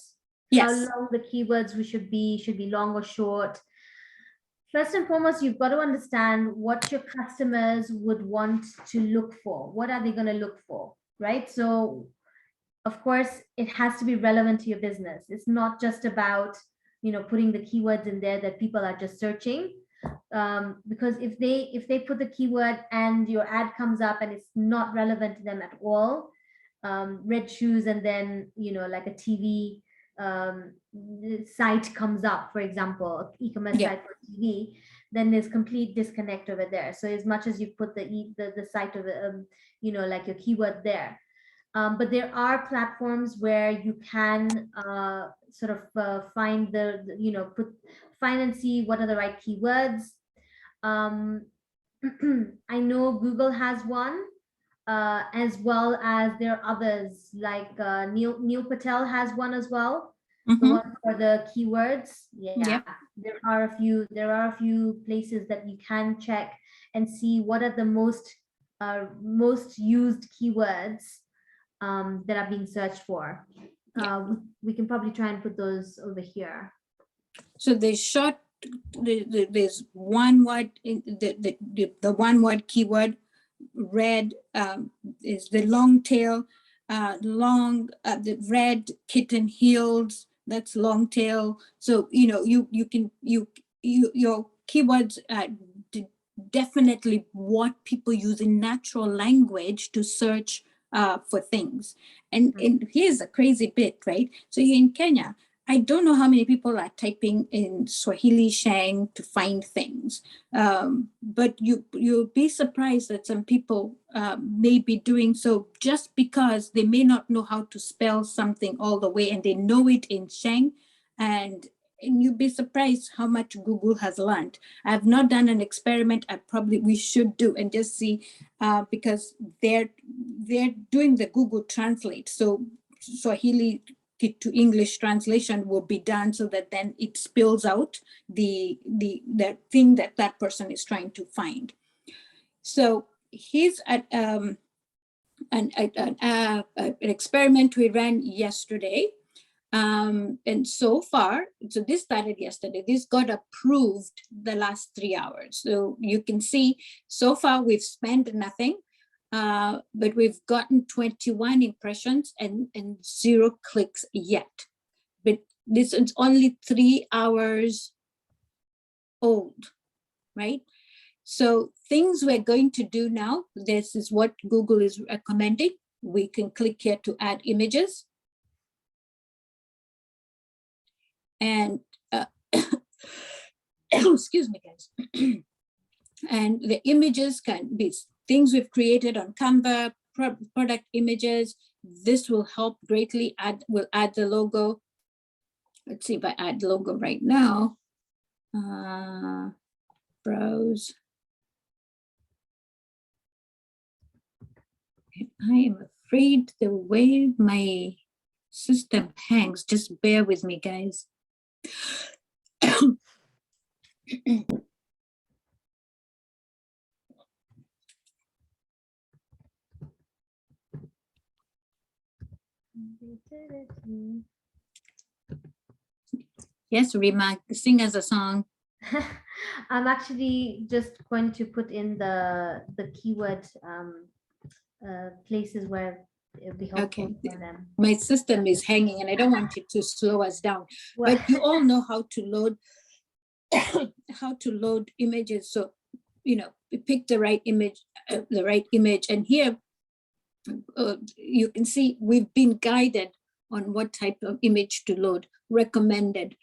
Yes. How long the keywords should be long or short. First and foremost, you've got to understand what your customers would want to look for. What are they going to look for, right? So, of course, it has to be relevant to your business. It's not just about, putting the keywords in there that people are just searching. Because if they put the keyword and your ad comes up and it's not relevant to them at all, red shoes and then, like a TV site comes up, for example, e-commerce Yeah. site for TV, then there's complete disconnect over there. So as much as you put the site of like your keyword there, but there are platforms where you can sort of find find and see what are the right keywords. um, I know Google has one, as well as there are others like Neil Patel has one as well. The Mhm. one for the keywords. Yeah, Yep. there are a few places that you can check and see what are the most used keywords that are being searched for. We can probably try and put those over here. So the short, there's one word in the one word keyword. Red is the long tail, the red kitten heels. That's long tail. So you can your keywords definitely what people use in natural language to search for things. And here's a crazy bit, right? So you're in Kenya. I don't know how many people are typing in Swahili Shang to find things, but you'll be surprised that some people may be doing so just because they may not know how to spell something all the way, and they know it in Shang, and you'd be surprised how much Google has learned. I've not done an experiment. We should do and just see, because they're doing the Google Translate, so Swahili to English translation will be done so that then it spills out the thing that person is trying to find. So here's an experiment we ran yesterday. And so far, so this started yesterday, this got approved the last 3 hours. So you can see so far we've spent nothing. But we've gotten 21 impressions and 0 clicks yet. But this is only 3 hours old, right? So things we're going to do now, this is what Google is recommending. We can click here to add images. And excuse me, guys. And the images can be things we've created on Canva, product images. This will help greatly. We'll add the logo. Let's see if I add logo right now. Browse. I am afraid the way my system hangs, just bear with me, guys. Yes, Reema, sing us a song. I'm actually just going to put in the keyword places where it'll be helpful for them. My system is hanging and I don't want it to slow us down. Well, but you all know how to load images. So, pick the right image, and here you can see we've been guided on what type of image to load. Recommended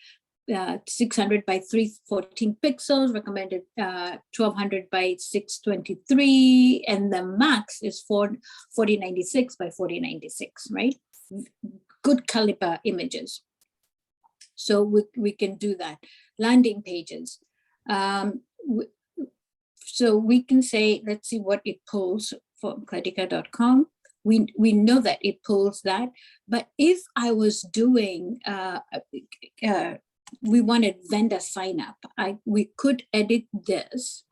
600 by 314 pixels, recommended 1200 by 623, and the max is 4096 by 4096, right? Good caliber images. So we can do that. Landing pages. So we can say, let's see what it pulls for Cladika.com. We know that it pulls that, but if I was doing, we wanted vendor sign up, we could edit this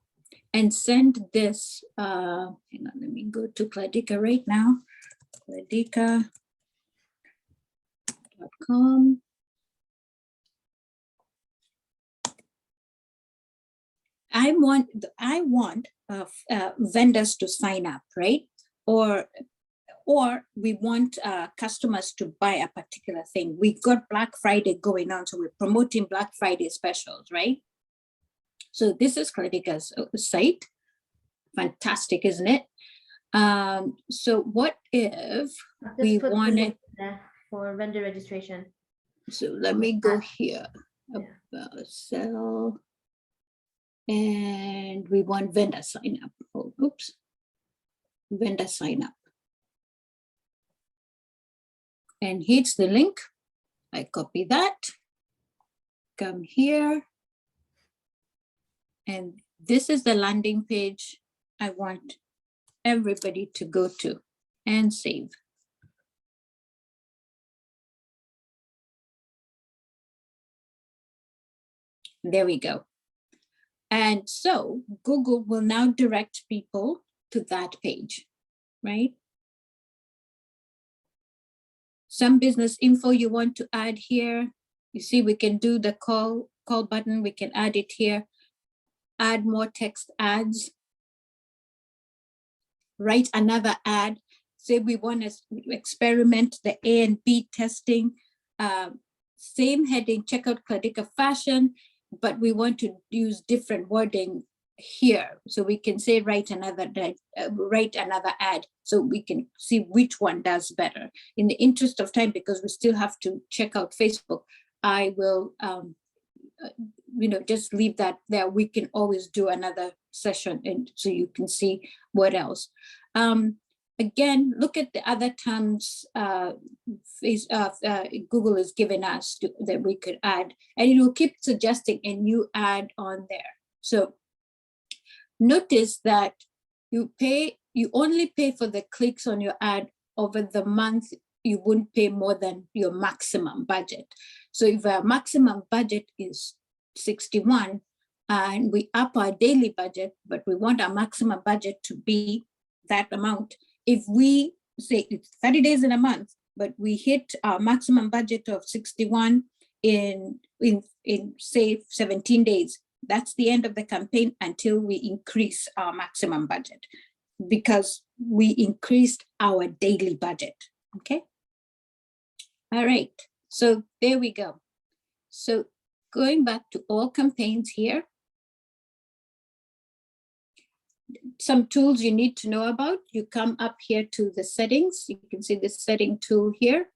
and send this, hang on, let me go to Cladika right now, Cladika.com. I want vendors to sign up, right? Or we want customers to buy a particular thing. We got Black Friday going on, so we're promoting Black Friday specials, right? So this is Cladika's site. Fantastic, isn't it? So what if we wanted for vendor registration? So let me go here, about sell, and we want vendor sign up. Oh, oops, vendor sign up. And here's the link. I copy that, come here. And this is the landing page I want everybody to go to and save. There we go. And so Google will now direct people to that page, right? Some business info you want to add here. You see, we can do the call button. We can add it here. Add more text ads. Write another ad. Say we want to experiment the A and B testing. Same heading, checkout Cladika fashion, but we want to use different wording here. So we can say write another ad so we can see which one does better. In the interest of time, because we still have to check out Facebook, I will just leave that there. We can always do another session, and so you can see what else. Again, look at the other terms Google is giving us that we could add, and it will keep suggesting a new ad on there. So notice that you only pay for the clicks on your ad over the month. You wouldn't pay more than your maximum budget. So if our maximum budget is 61 and we up our daily budget, but we want our maximum budget to be that amount, if we say it's 30 days in a month, but we hit our maximum budget of 61 in say 17 days, that's the end of the campaign until we increase our maximum budget, because we increased our daily budget. Okay. All right. So there we go. So going back to all campaigns here, some tools you need to know about. You come up here to the settings. You can see the setting tool here.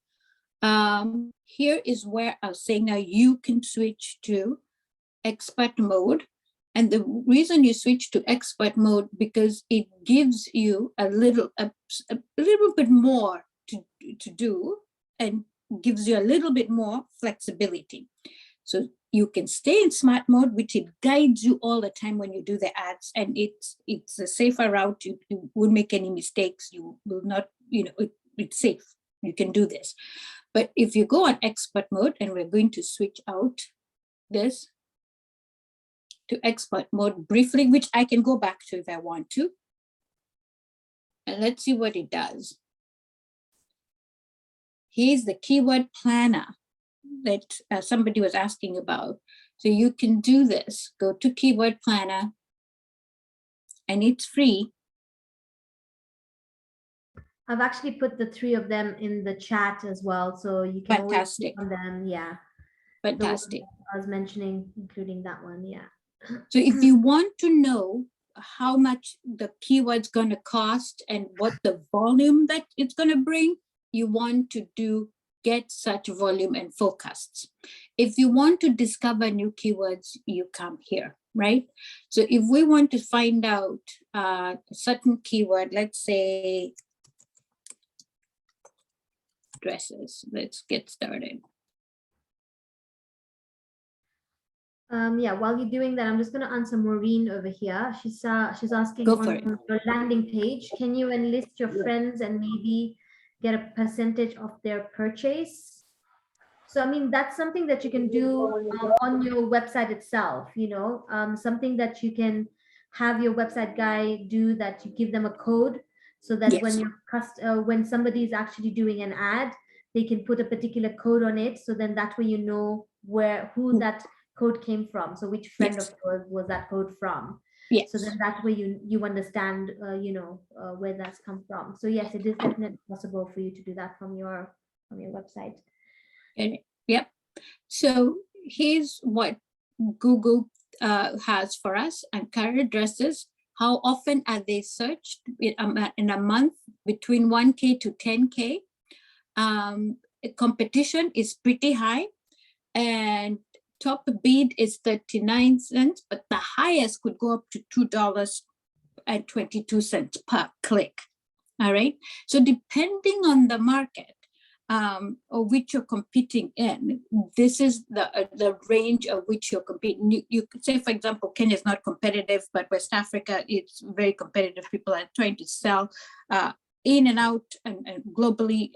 Here is where I was saying now you can switch to expert mode. And the reason you switch to expert mode, because it gives you a little bit more to do, and gives you a little bit more flexibility. So you can stay in smart mode, which it guides you all the time when you do the ads, and it's a safer route. You won't make any mistakes. You will not, it's safe. You can do this. But if you go on expert mode, and we're going to switch out this to expert mode briefly, which I can go back to if I want to. And let's see what it does. Here's the keyword planner that somebody was asking about. So you can do this. Go to keyword planner, and it's free. I've actually put the 3 of them in the chat as well, so you can always click on them. Yeah. Fantastic. I was mentioning, including that one. Yeah. So if you want to know how much the keyword's going to cost and what the volume that it's going to bring, you want to do get search volume and forecasts. If you want to discover new keywords, you come here, right? So if we want to find out a certain keyword, let's say dresses, let's get started. Yeah, while you're doing that, I'm just going to answer Maureen over here. She's asking on your landing page, can you enlist your friends and maybe get a percentage of their purchase? So, I mean, that's something that you can do on your website itself, something that you can have your website guy do, that you give them a code so that when somebody is actually doing an ad, they can put a particular code on it. So then that way you know who that code came from. So which friend of yours was that code from? Yes. So then that way you understand, where that's come from. So yes, it is definitely possible for you to do that from your website. Yep. So here's what Google has for us: and current addresses. How often are they searched in a month? Between 1K to 10K. Competition is pretty high. and top bid is 39 cents, but the highest could go up to $2.22 per click. All right. So depending on the market or which you're competing in, this is the range of which you're competing. You could say, for example, Kenya is not competitive, but West Africa, it's very competitive. People are trying to sell in and out and globally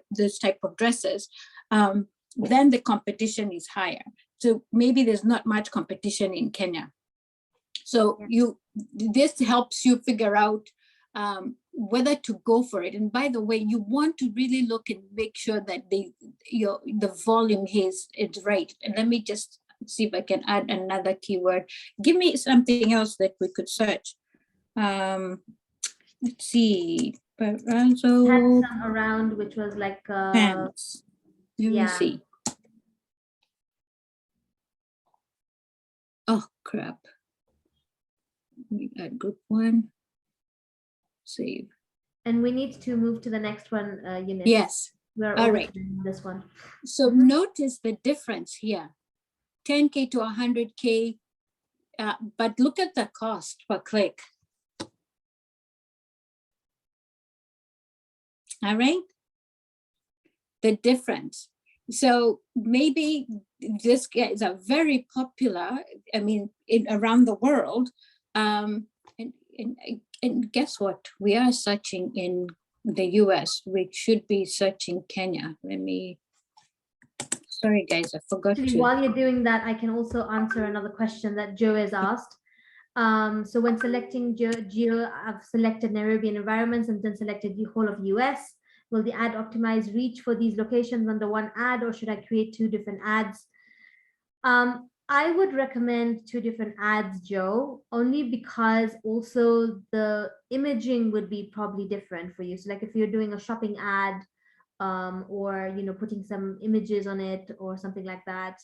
this type of dresses. Then the competition is higher. So maybe there's not much competition in Kenya. So this helps you figure out whether to go for it. And by the way, you want to really look and make sure that the volume is right. And let me just see if I can add another keyword. Give me something else that we could search. Let's see. Had Perazzo some around, which was like pants. Let me see. Oh crap. We add group one. Save. And we need to move to the next one, Eunice. Yes. We're all right. This one. So notice the difference here. 10K to 100K, but look at the cost per click. All right. The difference. So maybe this is a very popular, I mean, around the world. And guess what? We are searching in the US. We should be searching Kenya. Sorry guys, I forgot Actually, to. while you're doing that, I can also answer another question that Joe has asked. So when selecting geo, I've selected Nairobi and environments and then selected the whole of US. Will the ad optimize reach for these locations under one ad, or should I create two different ads? I would recommend two different ads, Joe, only because also the imaging would be probably different for you. So like if you're doing a shopping ad, or putting some images on it or something like that,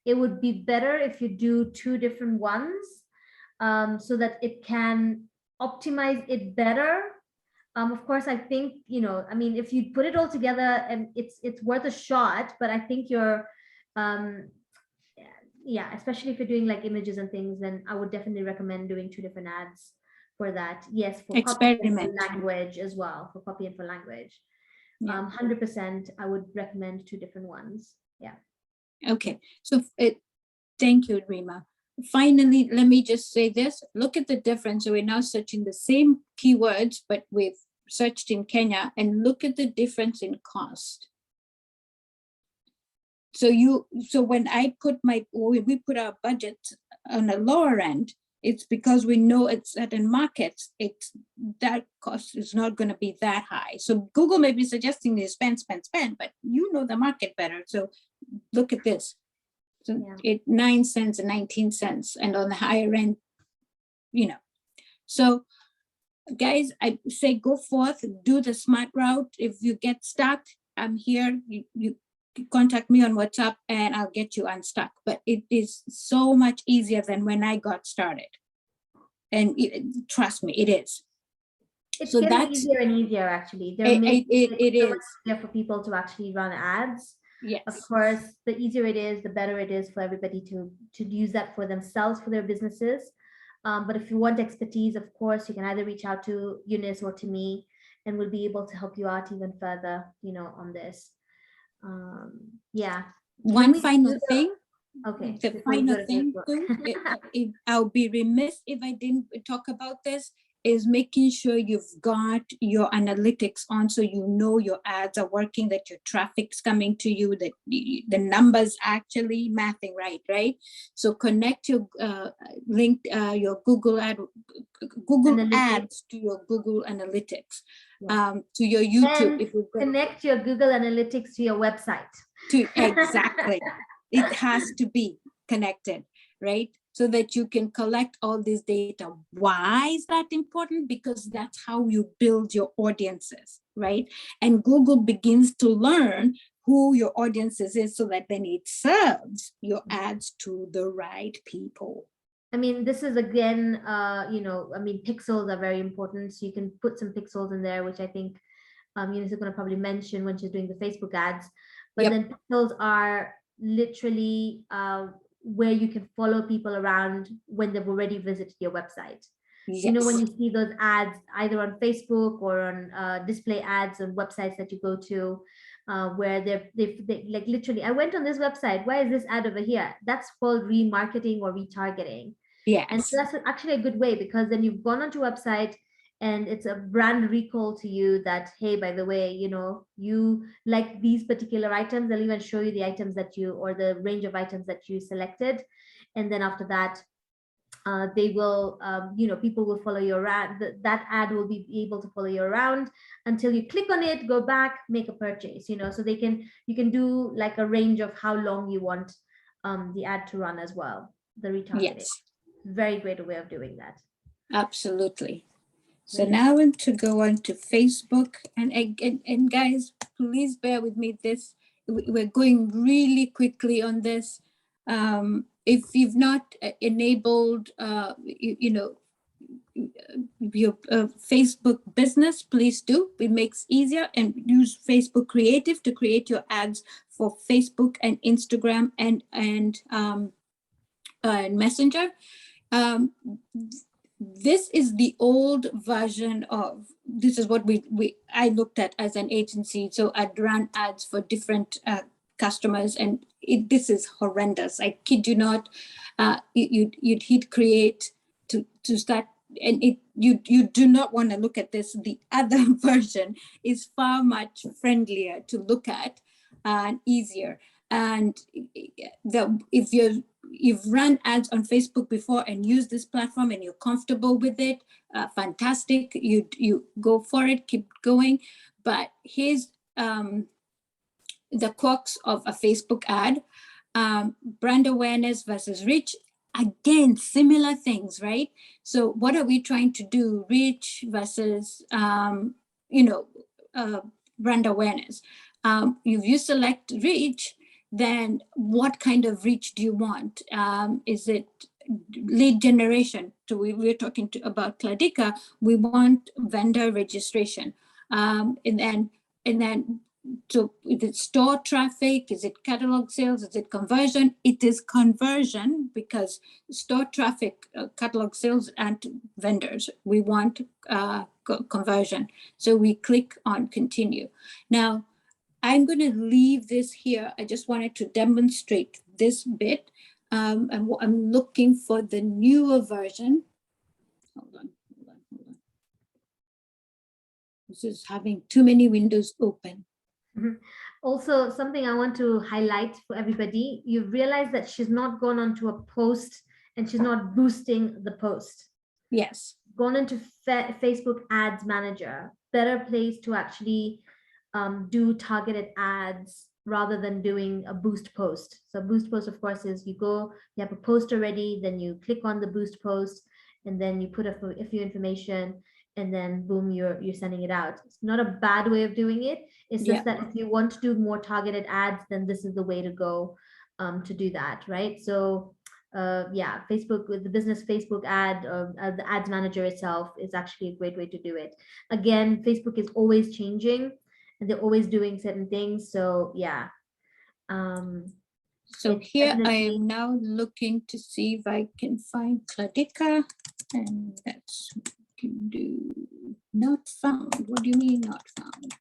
it would be better if you do two different ones, so that it can optimize it better. Of course, I think, I mean, if you put it all together, and it's worth a shot, but I think you're, yeah, especially if you're doing like images and things, then I would definitely recommend doing two different ads for that. Yes, for copy and for language as well, for copy and for language. 100%, I would recommend two different ones. Yeah. Okay, so thank you, Reema. Finally, let me just say this. Look at the difference. So we're now searching the same keywords, but we've searched in Kenya, and look at the difference in cost. So when we put our budget on the lower end, it's because we know at certain markets, that cost is not going to be that high. So Google may be suggesting you spend, but you know the market better. So look at this. So 9 cents and 19 cents, and on the higher end, So guys, I say go forth, do the smart route. If you get stuck, I'm here. You contact me on WhatsApp and I'll get you unstuck. But it is so much easier than when I got started. And trust me, it is. It's getting easier and easier, actually. It is easier for people to actually run ads. Yes. Of course, the easier it is, the better it is for everybody to use that for themselves, for their businesses. But if you want expertise, of course, you can either reach out to Eunice or to me, and we'll be able to help you out even further, on this. Yeah. One final thing. Okay. The final thing, too, I'll be remiss if I didn't talk about this, is making sure you've got your analytics on, so you know your ads are working, that your traffic's coming to you, that the numbers actually mathing right? So connect your your Google ads to your Google Analytics, to your YouTube. And connect your Google Analytics to your website. Exactly. It has to be connected, right? So that you can collect all this data. Why is that important? Because that's how you build your audiences, right? And Google begins to learn who your audiences is, so that then it serves your ads to the right people. I mean, this is again, pixels are very important. So you can put some pixels in there, which I think Eunice is going to probably mention when she's doing the Facebook ads. But then pixels are literally where you can follow people around when they've already visited your website. You know, when Yes. you see those ads either on Facebook or on display ads on websites that you go to, where they like literally, I went on this website, why is this ad over here? That's called remarketing or retargeting. And so Yes. that's actually a good way, because then you've gone onto a website and it's a brand recall to you that, hey, by the way, you know, you like these particular items. They'll even show you the items that you, or the range of items that you selected. And then after that, they will, you know, people will follow you around. That ad will be able to follow you around until you click on it, go back, make a purchase, you know, so they can, you can do like a range of how long you want the ad to run as well, the retargeting. Yes, Very great way of doing that. absolutely. So Right. now I want to go on to Facebook, and guys, please bear with me. We're going really quickly on this. If you've not enabled, you know, your Facebook business, please do. It makes easier, and use Facebook Creative to create your ads for Facebook and Instagram and Messenger. This is the old version of, this is what I looked at as an agency. So I'd run ads for different customers, and this is horrendous. I kid you not. You'd hit create to start, and you do not want to look at this. The other version is far much friendlier to look at and easier. And if you've run ads on Facebook before and used this platform and you're comfortable with it, fantastic. You go for it, keep going. But here's the crux of a Facebook ad: brand awareness versus reach. Again, similar things, right? So what are we trying to do? Reach versus, you know, brand awareness. If you select reach, then what kind of reach do you want? Is it lead generation? So we're talking about Cladika. We want vendor registration, and then so is it store traffic? Is it catalog sales? Is it conversion? It is conversion, because store traffic, catalog sales, and vendors. We want conversion. So we click on continue. Now, I'm going to leave this here. I just wanted to demonstrate this bit. And I'm looking for the newer version. Hold on. This is having too many windows open. Also, something I want to highlight for everybody, you realize that she's not gone onto a post and she's not boosting the post. Yes. Gone into Facebook Ads Manager, better place to actually do targeted ads rather than doing a boost post. So boost post, of course, is you go, you have a post already, then you click on the boost post, and then you put a few information, and then boom, you're sending it out. It's not a bad way of doing it. It's just that if you want to do more targeted ads, then this is the way to go to do that, right? So yeah, Facebook, with the business Facebook ad, the ads manager itself is actually a great way to do it. Again, Facebook is always changing and they're always doing certain things. So yeah. So here I am now looking to see if I can find Cladika, and that's can do not found. What do you mean not found?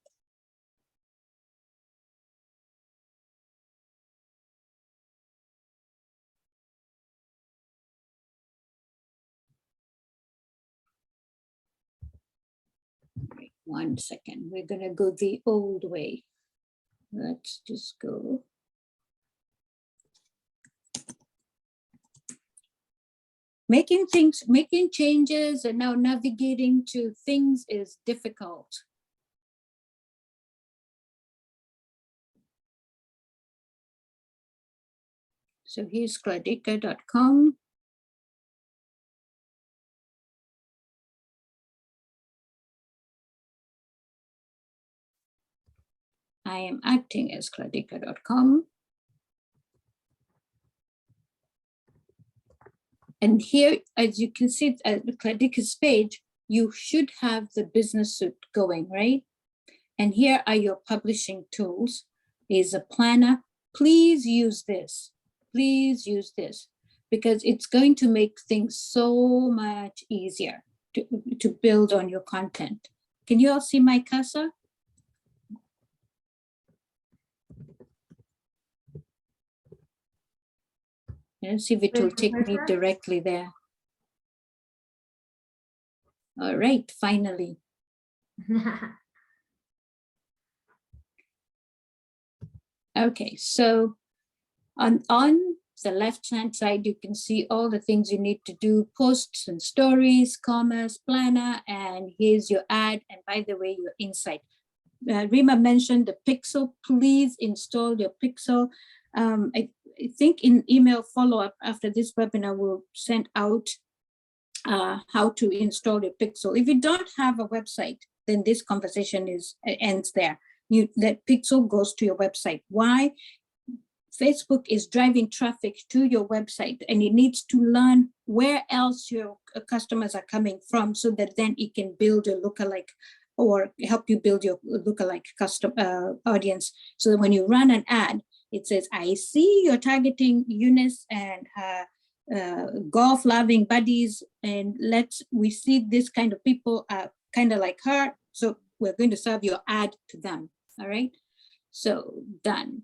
Wait 1 second. We're going to go the old way. Let's just go. Making changes and now navigating to things is difficult. So here's Cladika.com. I am acting as Cladika.com. And here, as you can see at the Cladika's page, you should have the business suite going, right? And here are your publishing tools. Is a planner, please use this. Please use this, because it's going to make things so much easier to build on your content. Can you all see my cursor? Let's see if it will take me directly there. All right, finally. Okay, so on the left-hand side, you can see all the things you need to do: posts and stories, commerce planner, and here's your ad. And by the way, your insight. Reema mentioned the pixel. Please install your pixel. I think in email follow-up after this webinar, we'll send out how to install your pixel. If you don't have a website, then this conversation ends there. That pixel goes to your website. Why? Facebook is driving traffic to your website, and it needs to learn where else your customers are coming from, so that then it can build a lookalike or help you build your lookalike custom audience. So that when you run an ad, it says, I see you're targeting Eunice and golf loving buddies, and we see this kind of people kind of like her. So we're going to serve your ad to them. All right. So done.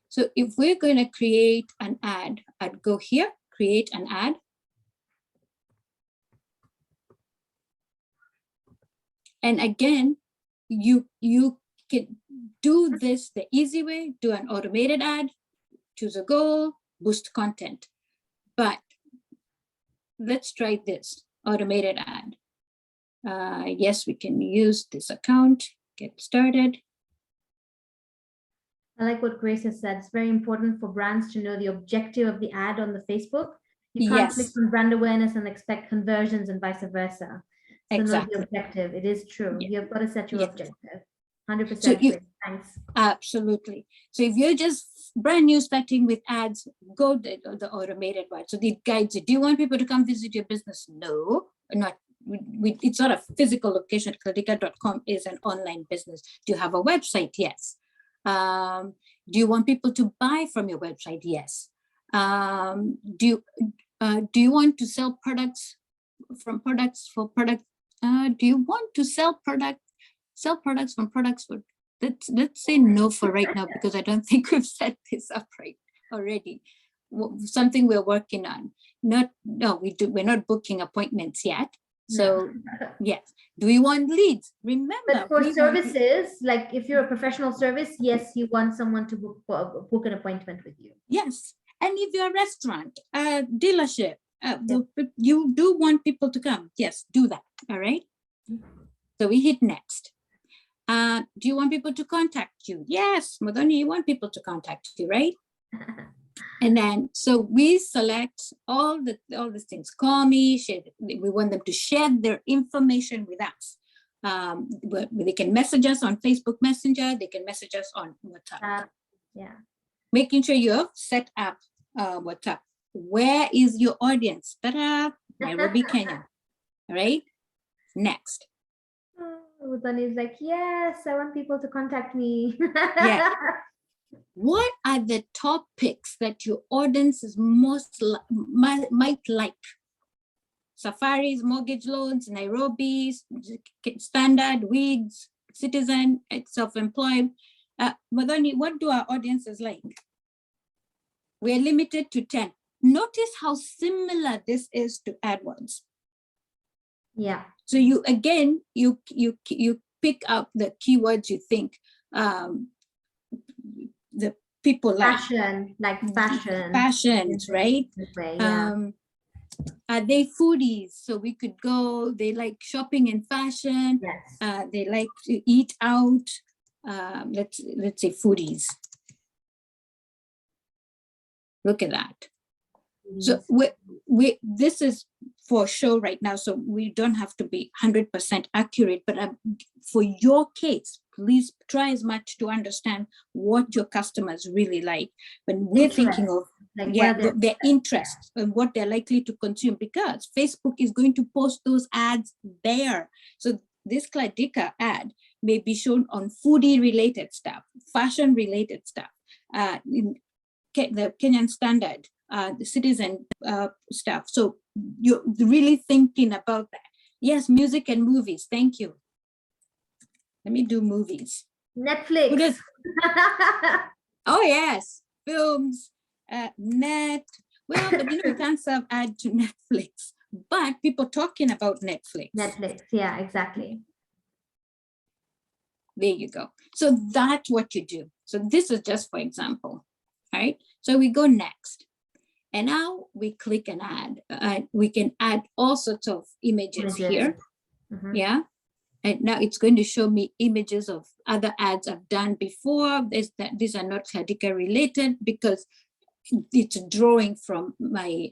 So if we're going to create an ad, I'd go here, create an ad. And again, you can do this the easy way: do an automated ad, choose a goal, boost content. But let's try this automated ad. Yes, we can use this account, get started. I like what Grace has said. It's very important for brands to know the objective of the ad on the Facebook. You can't click on brand awareness and expect conversions and vice versa. So know the objective. It is true. Yeah. You've got to set your objective. 100%. So thanks. Absolutely. So if you're just brand new starting with ads, go the automated one. So it guides you. Do you want people to come visit your business? No, not. It's not a physical location. Clarika.com is an online business. Do you have a website? Yes. Do you want people to buy from your website? Yes. Do you want to sell products from products for product? Do you want to sell products from products for? Let's say no for right now, because I don't think we've set this up right already. Something we're working on. We're not booking appointments yet. So yes. Do we want leads? Remember, but for services, like if you're a professional service, yes, you want someone to book an appointment with you. Yes. And if you're a restaurant, dealership, you do want people to come. Yes, do that. All right. So we hit next. Do you want people to contact you? Yes, Madhoni, you want people to contact you, right? And then, so we select all these things. Call me, share. We want them to share their information with us. They can message us on Facebook Messenger. They can message us on WhatsApp. Making sure you have set up WhatsApp. Where is your audience? Ta-da! Nairobi, Kenya. All right. Next. Udani is like, yes, I want people to contact me. Yeah. What are the topics that your audience is most might like? Safaris, mortgage loans, Nairobi, standard, wigs, citizen, self-employed. Madhoni, what do our audiences like? We're limited to 10. Notice how similar this is to AdWords. Yeah. So you pick up the keywords you think the people fashion, fashions, right? Are they foodies? So we could go, they like shopping and fashion. Yes. They like to eat out. Let's say foodies. Look at that. So this is for show right now, so we don't have to be 100% accurate, but for your case, please try as much to understand what your customers really like. When we're thinking of their interests and what they're likely to consume, because Facebook is going to post those ads there. So this Clarika ad may be shown on foodie related stuff, fashion related stuff, the Kenyan standard, the citizen stuff. So you're really thinking about that. Yes, music and movies. Thank you. Let me do movies. Netflix. Oh yes, films, net. Well, but you can't serve ad to Netflix. But people talking about Netflix. Netflix, yeah, exactly. There you go. So that's what you do. So this is just for example, right? So we go next. And now we click an ad. We can add all sorts of images here. Mm-hmm. Yeah. And now it's going to show me images of other ads I've done before. These are not Khadika related because it's drawing from my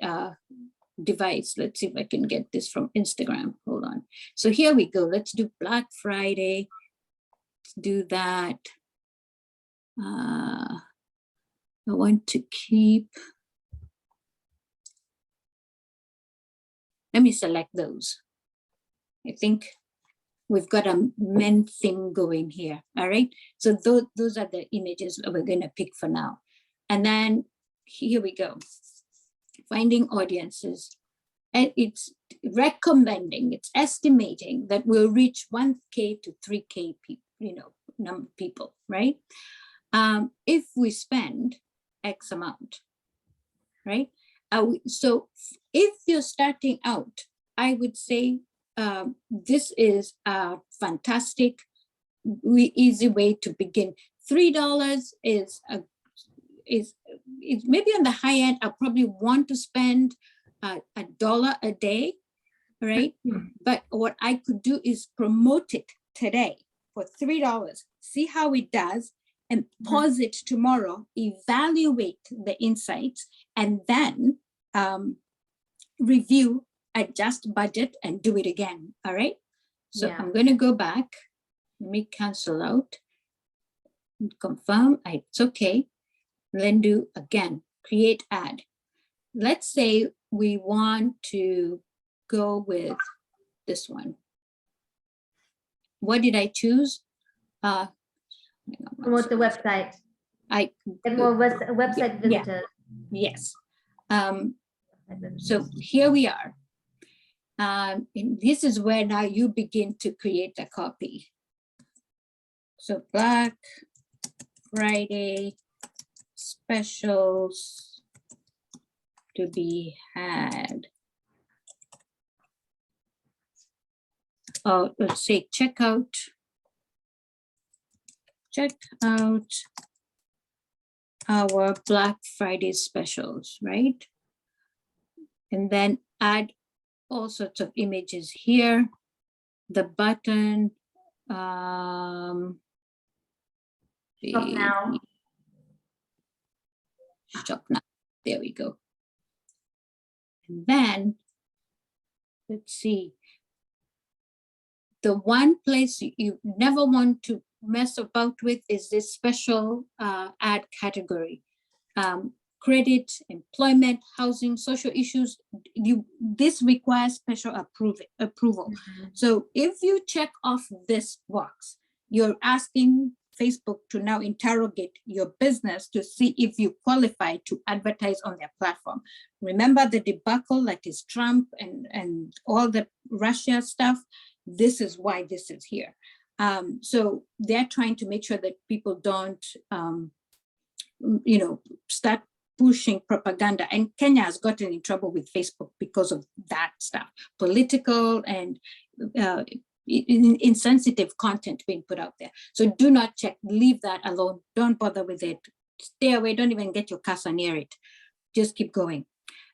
device. Let's see if I can get this from Instagram. Hold on. So here we go. Let's do Black Friday. Let's do that. I want to keep. Let me select those. I think we've got a men thing going here. All right. So those are the images that we're going to pick for now. And then here we go. Finding audiences. And it's recommending, it's estimating that we'll reach 1K to 3K people, number of people, right? If we spend X amount, right? So if you're starting out, I would say this is a fantastic, easy way to begin. $3 is maybe on the high end. I probably want to spend $1 a day, right? Mm-hmm. But what I could do is promote it today for $3, see how it does, and pause it tomorrow, evaluate the insights, and then review, adjust budget, and do it again. All right. So Yeah. I'm going to go back. Let me cancel out. Confirm. It's okay. Then do again. Create ad. Let's say we want to go with this one. What did I choose? Promote the website. Get more website visitors. Yeah. Yes. So here we are. And this is where now you begin to create a copy. So Black Friday specials to be had. Let's say check out our Black Friday specials, right? And then add all sorts of images here. The button, Shop now. Shop now. There we go. And then let's see. The one place you never want to mess about with is this special ad category. Credit, employment, housing, social issues. This requires special approval. Mm-hmm. So if you check off this box, you're asking Facebook to now interrogate your business to see if you qualify to advertise on their platform. Remember the debacle that is Trump and all the Russia stuff? This is why this is here. So they're trying to make sure that people don't, start pushing propaganda. And Kenya has gotten in trouble with Facebook because of that stuff, political and insensitive content being put out there. So do not check, leave that alone. Don't bother with it. Stay away, don't even get your cursor near it. Just keep going.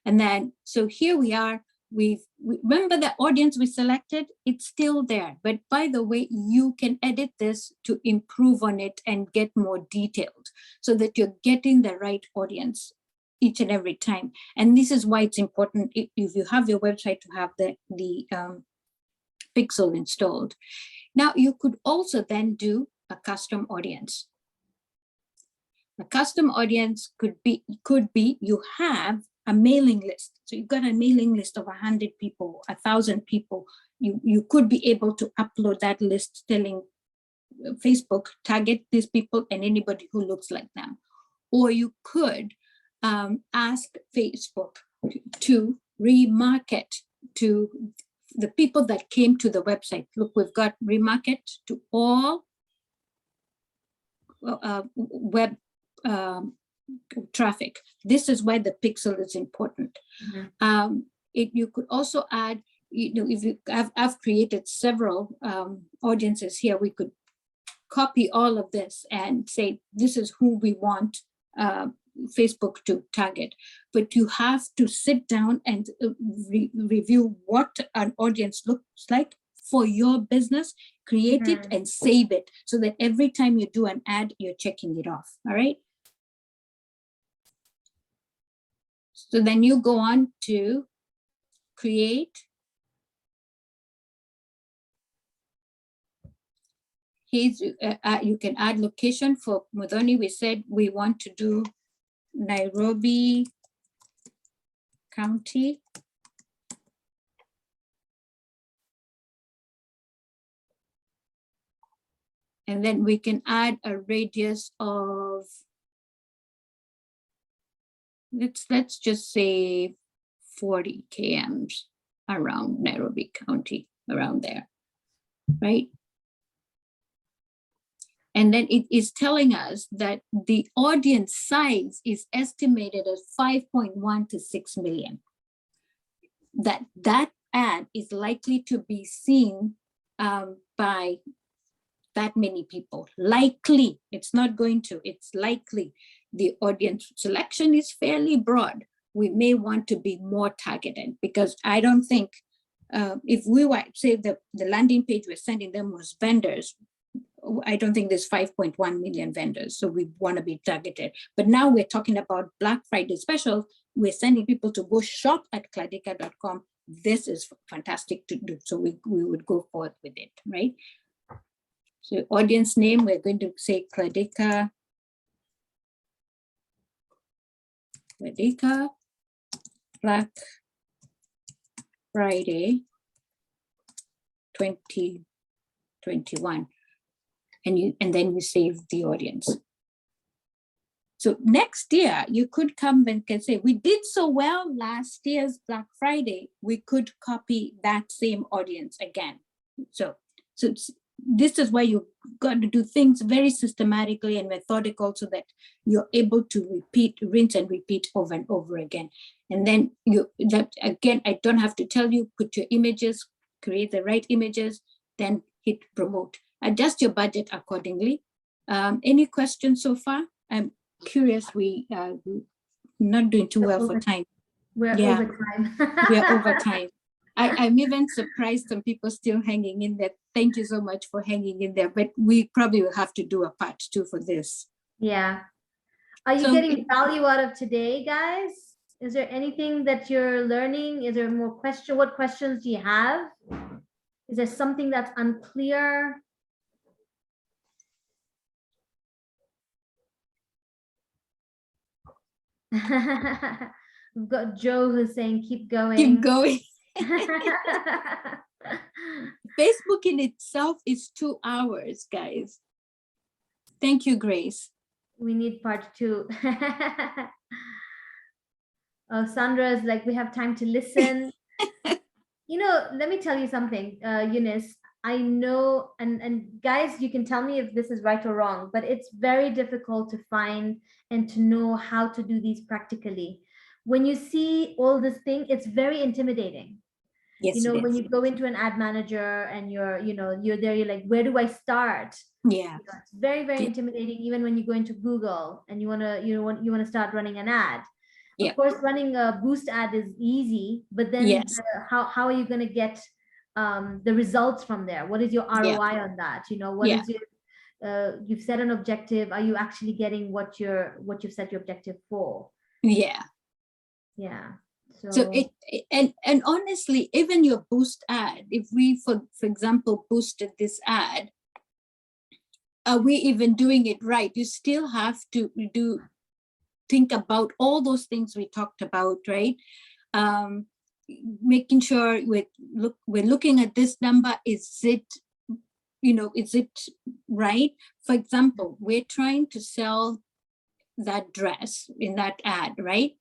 And then, so here we are. We remember the audience we selected, it's still there. But by the way, you can edit this to improve on it and get more detailed so that you're getting the right audience each and every time. And this is why it's important if you have your website to have the pixel installed. Now you could also then do a custom audience. A custom audience could be you have a mailing list. So you've got a mailing list of 100 people, 1,000 people. You could be able to upload that list telling Facebook, target these people and anybody who looks like them. Or you could ask Facebook to remarket to the people that came to the website. Look, we've got remarket to all web traffic. This is why the pixel is important. You could also add, if you I've created several audiences here, we could copy all of this and say, this is who we want Facebook to target. But you have to sit down and review what an audience looks like for your business, create it and save it so that every time you do an ad, you're checking it off. All right. So then you go on to create. You can add location. For Muthoni, we said we want to do Nairobi County. And then we can add a radius of, let's just say 40 kms around Nairobi County, around there, right? And then it is telling us that the audience size is estimated at 5.1 to 6 million. That ad is likely to be seen by that many people. Likely, it's not going to, it's likely. The audience selection is fairly broad. We may want to be more targeted because I don't think, if we were, say the landing page we're sending them was vendors, I don't think there's 5.1 million vendors, so we want to be targeted. But now we're talking about Black Friday specials. We're sending people to go shop at Cladika.com. This is fantastic to do, so we would go forward with it, right? So audience name, we're going to say Cladika Black Friday 2021. And then you save the audience. So next year, you could come and can say, we did so well last year's Black Friday, we could copy that same audience again. So this is why you got to do things very systematically and methodical so that you're able to rinse and repeat over and over again. And then again, I don't have to tell you, put your images, create the right images, then hit promote. Adjust your budget accordingly. Any questions so far? I'm curious, we are not doing too well for time. We're over time. We're over time. I'm even surprised some people still hanging in there. Thank you so much for hanging in there, but we probably will have to do a part 2 for this. Yeah. Are you getting value out of today, guys? Is there anything that you're learning? Is there more question? What questions do you have? Is there something that's unclear? We've got Joe who's saying, keep going. Keep going. Facebook in itself is 2 hours, guys. Thank you, Grace. We need part 2. Oh, Sandra is like, we have time to listen. Let me tell you something, Eunice. I know, and guys, you can tell me if this is right or wrong, but it's very difficult to find and to know how to do these practically. When you see all this thing, it's very intimidating. Yes, when you go into an ad manager and you're there, you're like, where do I start? Yeah. It's very, very intimidating, even when you go into Google and you want to start running an ad. Yeah. Of course, running a boost ad is easy, but then how are you going to get the results from there? What is your ROI on that? What is your you've set an objective. Are you actually getting what you've set your objective for? Yeah. So and honestly, even your boost ad, if we for example boosted this ad, are we even doing it right? You still have to think about all those things we talked about, right? Making sure we're looking at this number. Is it right? For example, we're trying to sell that dress in that ad, right?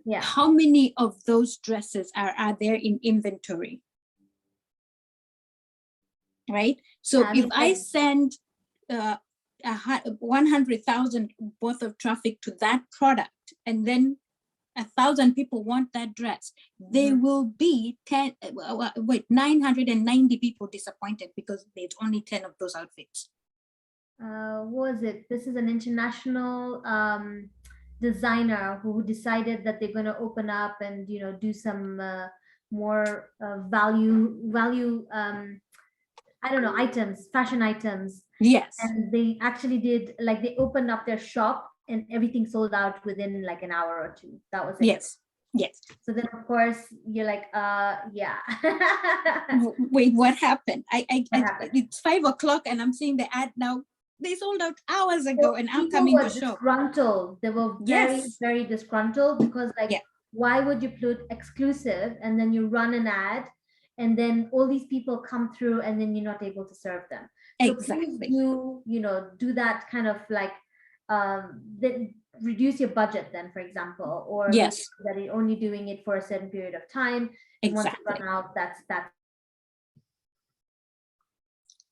Yeah. How many of those dresses are there in inventory? Right? So I if mean, I like, send 100,000 worth of traffic to that product, and then 1,000 people want that dress, there will be 990 people disappointed because there's only 10 of those outfits. what was it? This is an international designer who decided that they're going to open up and, you know, do some more value I don't know, items, fashion items. Yes. And they actually did, like, they opened up their shop and everything sold out within like an hour or two. That was it. Yes. Yes. So then, of course, you're like, yeah. Wait, what happened? What happened? It's 5 o'clock and I'm seeing the ad now. They sold out hours ago, and I'm People coming were to shop. disgruntled. They were very, Yes. very disgruntled because, like, why would you put exclusive and then you run an ad and then all these people come through and then you're not able to serve them? So Exactly. please do, you know, do that kind of like, then reduce your budget then, for example, or Yes. that you're only doing it for a certain period of time. And once it Exactly. run out, that's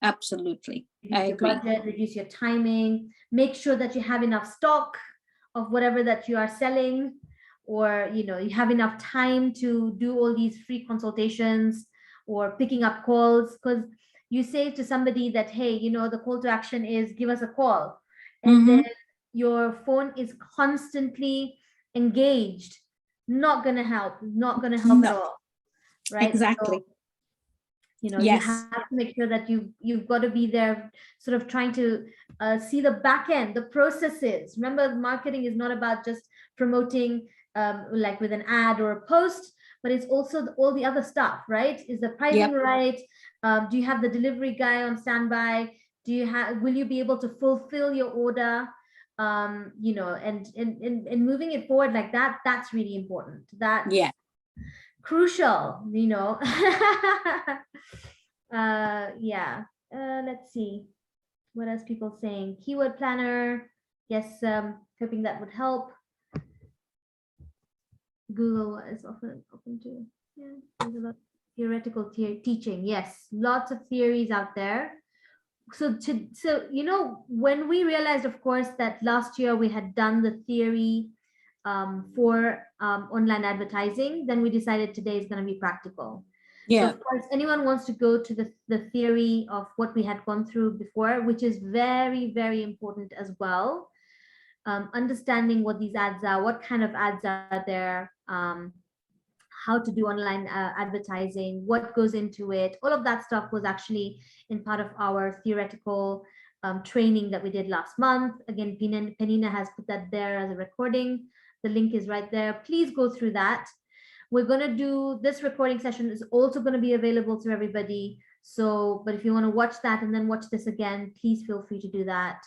Absolutely. reduce I your agree. budget, reduce your timing, make sure that you have enough stock of whatever that you are selling, or, you know, you have enough time to do all these free consultations or picking up calls. Because you say to somebody that, hey, you know, the call to action is give us a call, and then your phone is constantly engaged, not gonna help at all, right? Exactly. So, you know, you Yes. have to make sure that you've got to be there, sort of trying to see the back end, the processes. Remember, marketing is not about just promoting like with an ad or a post, but it's also all the other stuff, right? Is the pricing right? Do you have the delivery guy on standby? Will you be able to fulfill your order? You know, and moving it forward like that, that's really important. That's crucial, you know. Yeah. Let's see what else people saying. Keyword planner, yes. Hoping that would help. Google is often open to, yeah, there's a lot of theoretical teaching. Yes, lots of theories out there. So you know, when we realized, of course, that last year we had done the theory for online advertising, then we decided today is going to be practical. So of course, anyone wants to go to the theory of what we had gone through before, which is very, very important as well. Understanding what these ads are, what kind of ads are there, how to do online advertising, what goes into it. All of that stuff was actually in part of our theoretical training that we did last month. Again, Penina has put that there as a recording. The link is right there. Please go through that. We're going to do this recording session is also going to be available to everybody. So, but if you want to watch that and then watch this again, please feel free to do that.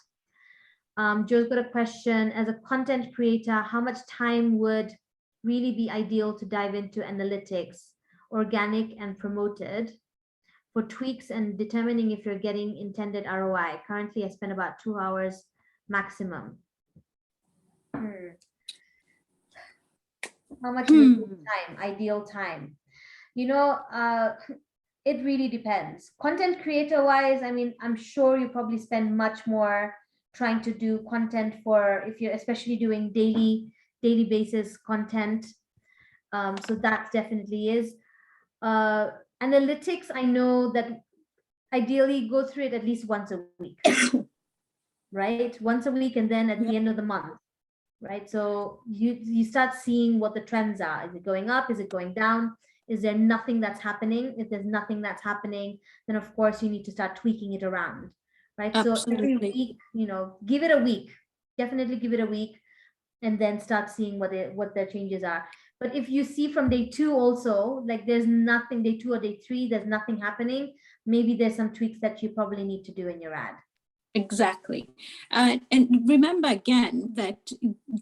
Joe's got a question. As a content creator, how much time would really be ideal to dive into analytics, organic and promoted, for tweaks and determining if you're getting intended ROI? Currently, I spend about 2 hours maximum. How much is a good time, ideal time? You know, it really depends. Content creator wise, I mean, I'm sure you probably spend much more trying to do content for, if you're especially doing daily basis content. So that definitely is. Analytics, I know that ideally go through it at least once a week, right? Once a week, and then at the end of the month, right? So you start seeing what the trends are. Is it going up? Is it going down? Is there nothing that's happening? If there's nothing that's happening, then of course you need to start tweaking it around, right? Absolutely. So every week, you know, give it a week. Definitely give it a week, and then start seeing what the changes are. But if you see from day 2 also, like there's nothing, day 2 or day 3, there's nothing happening, maybe there's some tweaks that you probably need to do in your ad. Exactly. And remember again that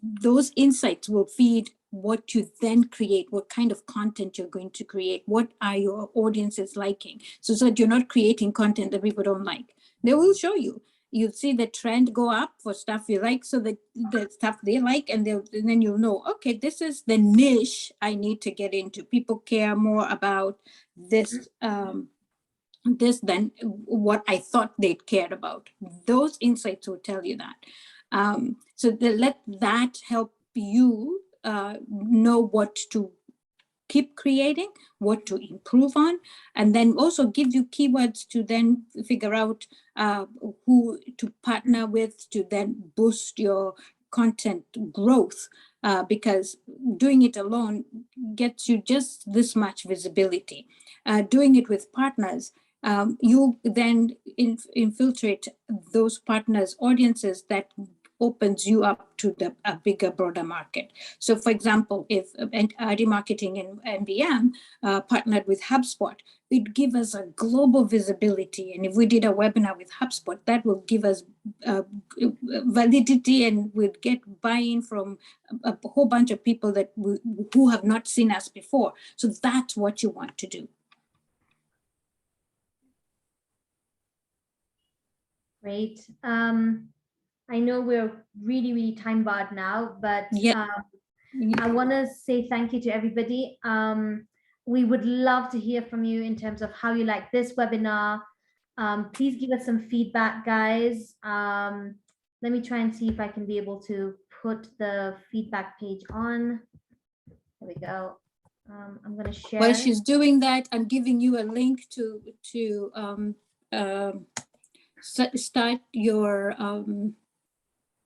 those insights will feed what you then create, what kind of content you're going to create, what are your audiences liking, so that you're not creating content that people don't like. They will show you. you see the trend go up for stuff you like, so that the stuff they like, and then you'll know, okay, this is the niche I need to get into. People care more about this this than what I thought they'd cared about. Those insights will tell you that. So let that help you know what to keep creating, what to improve on, and then also give you keywords to then figure out who to partner with to then boost your content growth, because doing it alone gets you just this much visibility. Doing it with partners, you then infiltrate those partners' audiences that opens you up to a bigger, broader market. So for example, if Remarketing and MBM partnered with HubSpot, it'd give us a global visibility. And if we did a webinar with HubSpot, that will give us validity, and we'd get buy-in from a whole bunch of people that who have not seen us before. So that's what you want to do. Great. I know we're really, really time barred now, but Yeah. I want to say thank you to everybody. We would love to hear from you in terms of how you like this webinar. Please give us some feedback, guys. Let me try and see if I can be able to put the feedback page on. There we go. I'm going to share. While she's doing that, I'm giving you a link to start your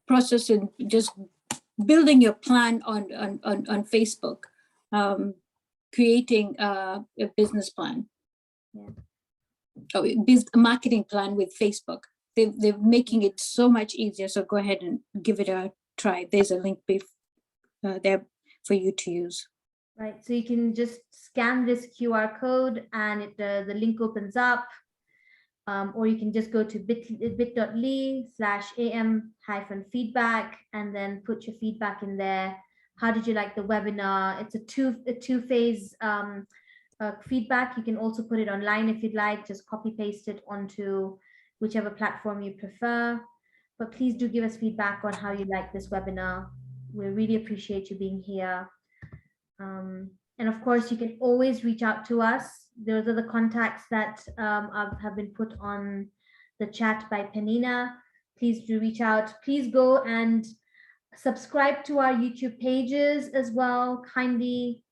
process and just building your plan on Facebook, creating a business plan. Yeah. Oh, a marketing plan with Facebook. They're making it so much easier. So go ahead and give it a try. There's a link there for you to use. Right. So you can just scan this QR code and the link opens up. Or you can just go to bit.ly/am-feedback and then put your feedback in there. How did you like the webinar? It's a two-phase feedback. You can also put it online if you'd like, just copy paste it onto whichever platform you prefer. But please do give us feedback on how you like this webinar. We really appreciate you being here. And of course, you can always reach out to us. Those are the contacts that have been put on the chat by Penina. Please do reach out. Please go and subscribe to our YouTube pages as well. Kindly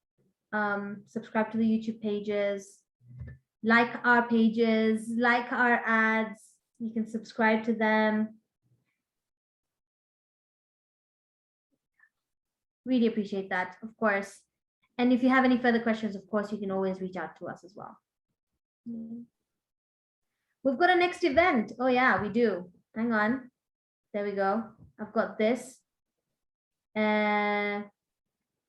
subscribe to the YouTube pages, like our pages, like our ads. You can subscribe to them. Really appreciate that, of course. And if you have any further questions, of course, you can always reach out to us as well. We've got a next event. Oh yeah, we do. Hang on. There we go. I've got this. Maybe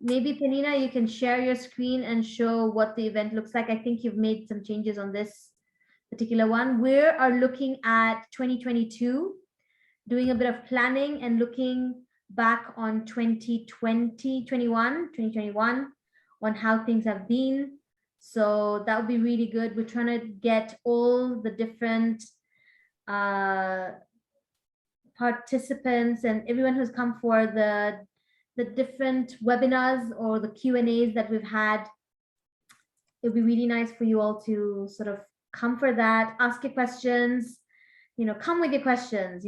Penina, you can share your screen and show what the event looks like. I think you've made some changes on this particular one. We are looking at 2022, doing a bit of planning and looking back on 2021 on how things have been. So that would be really good. We're trying to get all the different participants and everyone who's come for the different webinars or the Q&As that we've had. It'd be really nice for you all to sort of come for that, ask your questions, come with your questions,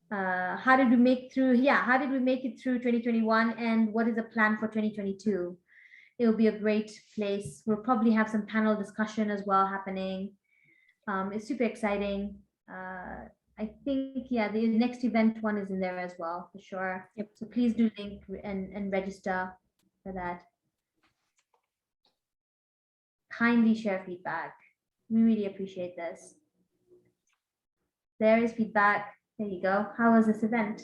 how did we make it through 2021 and what is the plan for 2022? It'll be a great place. We'll probably have some panel discussion as well happening. It's super exciting. I think, the next event one is in there as well, for sure. Yep. So please do link and register for that. Kindly share feedback. We really appreciate this. There is feedback. There you go. How was this event?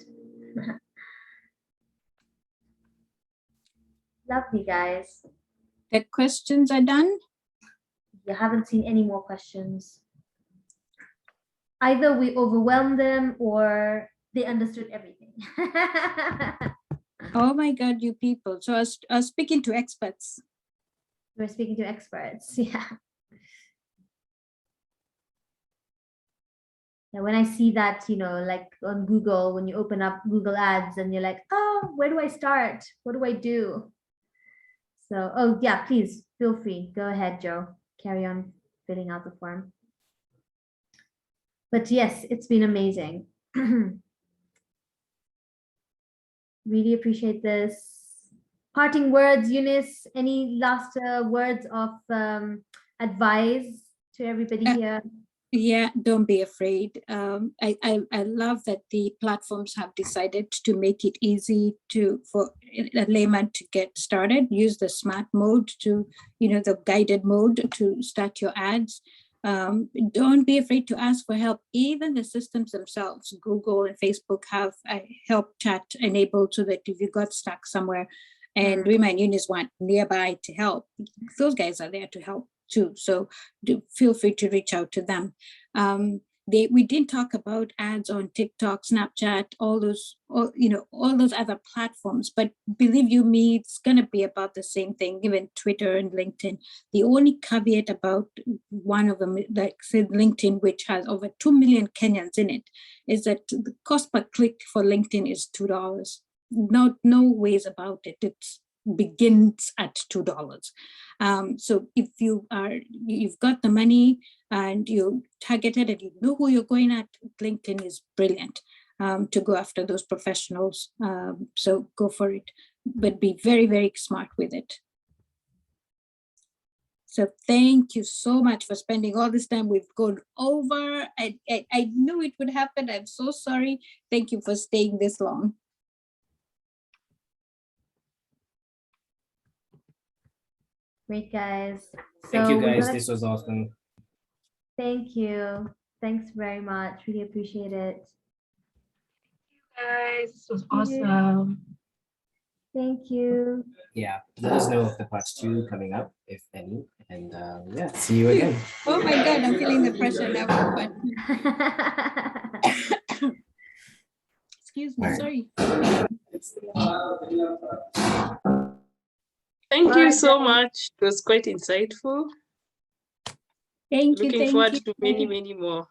Lovely, guys. The questions are done. You haven't seen any more questions. Either we overwhelmed them or they understood everything. Oh my God, you people. So I was speaking to experts. We're speaking to experts. Yeah. And when I see that, like on Google, when you open up Google Ads and you're like, oh, where do I start? What do I do? So, oh yeah, please feel free. Go ahead, Joe. Carry on filling out the form. But yes, it's been amazing. Really appreciate this. Parting words, Eunice, any last words of advice to everybody here? Yeah, don't be afraid. I love that the platforms have decided to make it easy for a layman to get started. Use the smart mode the guided mode to start your ads. Don't be afraid to ask for help. Even the systems themselves, Google and Facebook, have a help chat enabled so that if you got stuck somewhere and Reema and Eunice want nearby to help, those guys are there to help too. So feel free to reach out to them. We didn't talk about ads on TikTok, Snapchat, all those other platforms, but believe you me, it's going to be about the same thing, even Twitter and LinkedIn. The only caveat about one of them, like say LinkedIn, which has over 2 million Kenyans in it, is that the cost per click for LinkedIn is $2. No ways about it. It begins at $2. So if you've got the money and you targeted and you know who you're going at, LinkedIn is brilliant to go after those professionals. So go for it, but be very, very smart with it. So thank you so much for spending all this time. We've gone over. I knew it would happen. I'm so sorry. Thank you for staying this long. Great, guys. Thank you, guys. This was awesome. Thank you. Thanks very much. Really appreciate it. Guys, this was awesome. Thank you. Yeah, let us know of the parts 2 coming up, if any. And yeah, see you again. Oh my God, I'm feeling the pressure now. Excuse me, sorry. Thank you so much. It was quite insightful. Thank you. Looking forward to many, many more.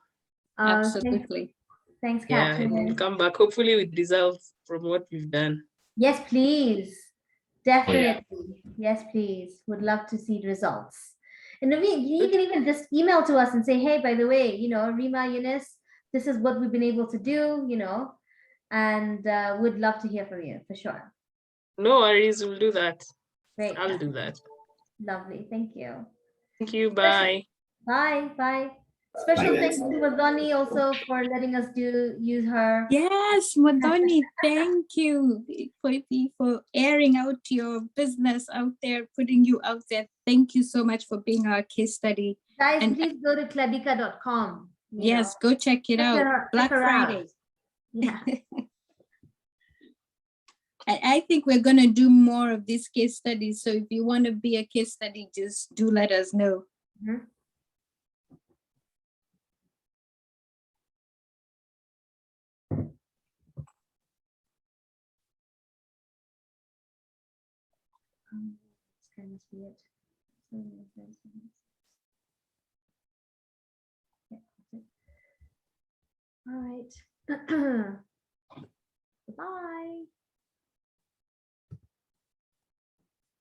Absolutely. Thanks, Yeah, Catherine. and we'll come back hopefully with results from what we've done. Yes, please. Definitely. Yes, please. Would love to see results. And you can even just email to us and say, hey, by the way, Reema, Eunice, this is what we've been able to do, and would love to hear from you for sure. No worries, we'll do that. Great. I'll do that. Lovely. Thank you. Thank you. Bye. Bye. Bye. Special thanks to Madani also for letting us use her. Yes, Madani, thank you for airing out your business out there, putting you out there. Thank you so much for being our case study. Guys, please go to klebika.com. Yes, go check it out. Black Friday. Yeah. I think we're going to do more of these case studies. So if you want to be a case study, just do let us know. This kind of be it. All right. Bye.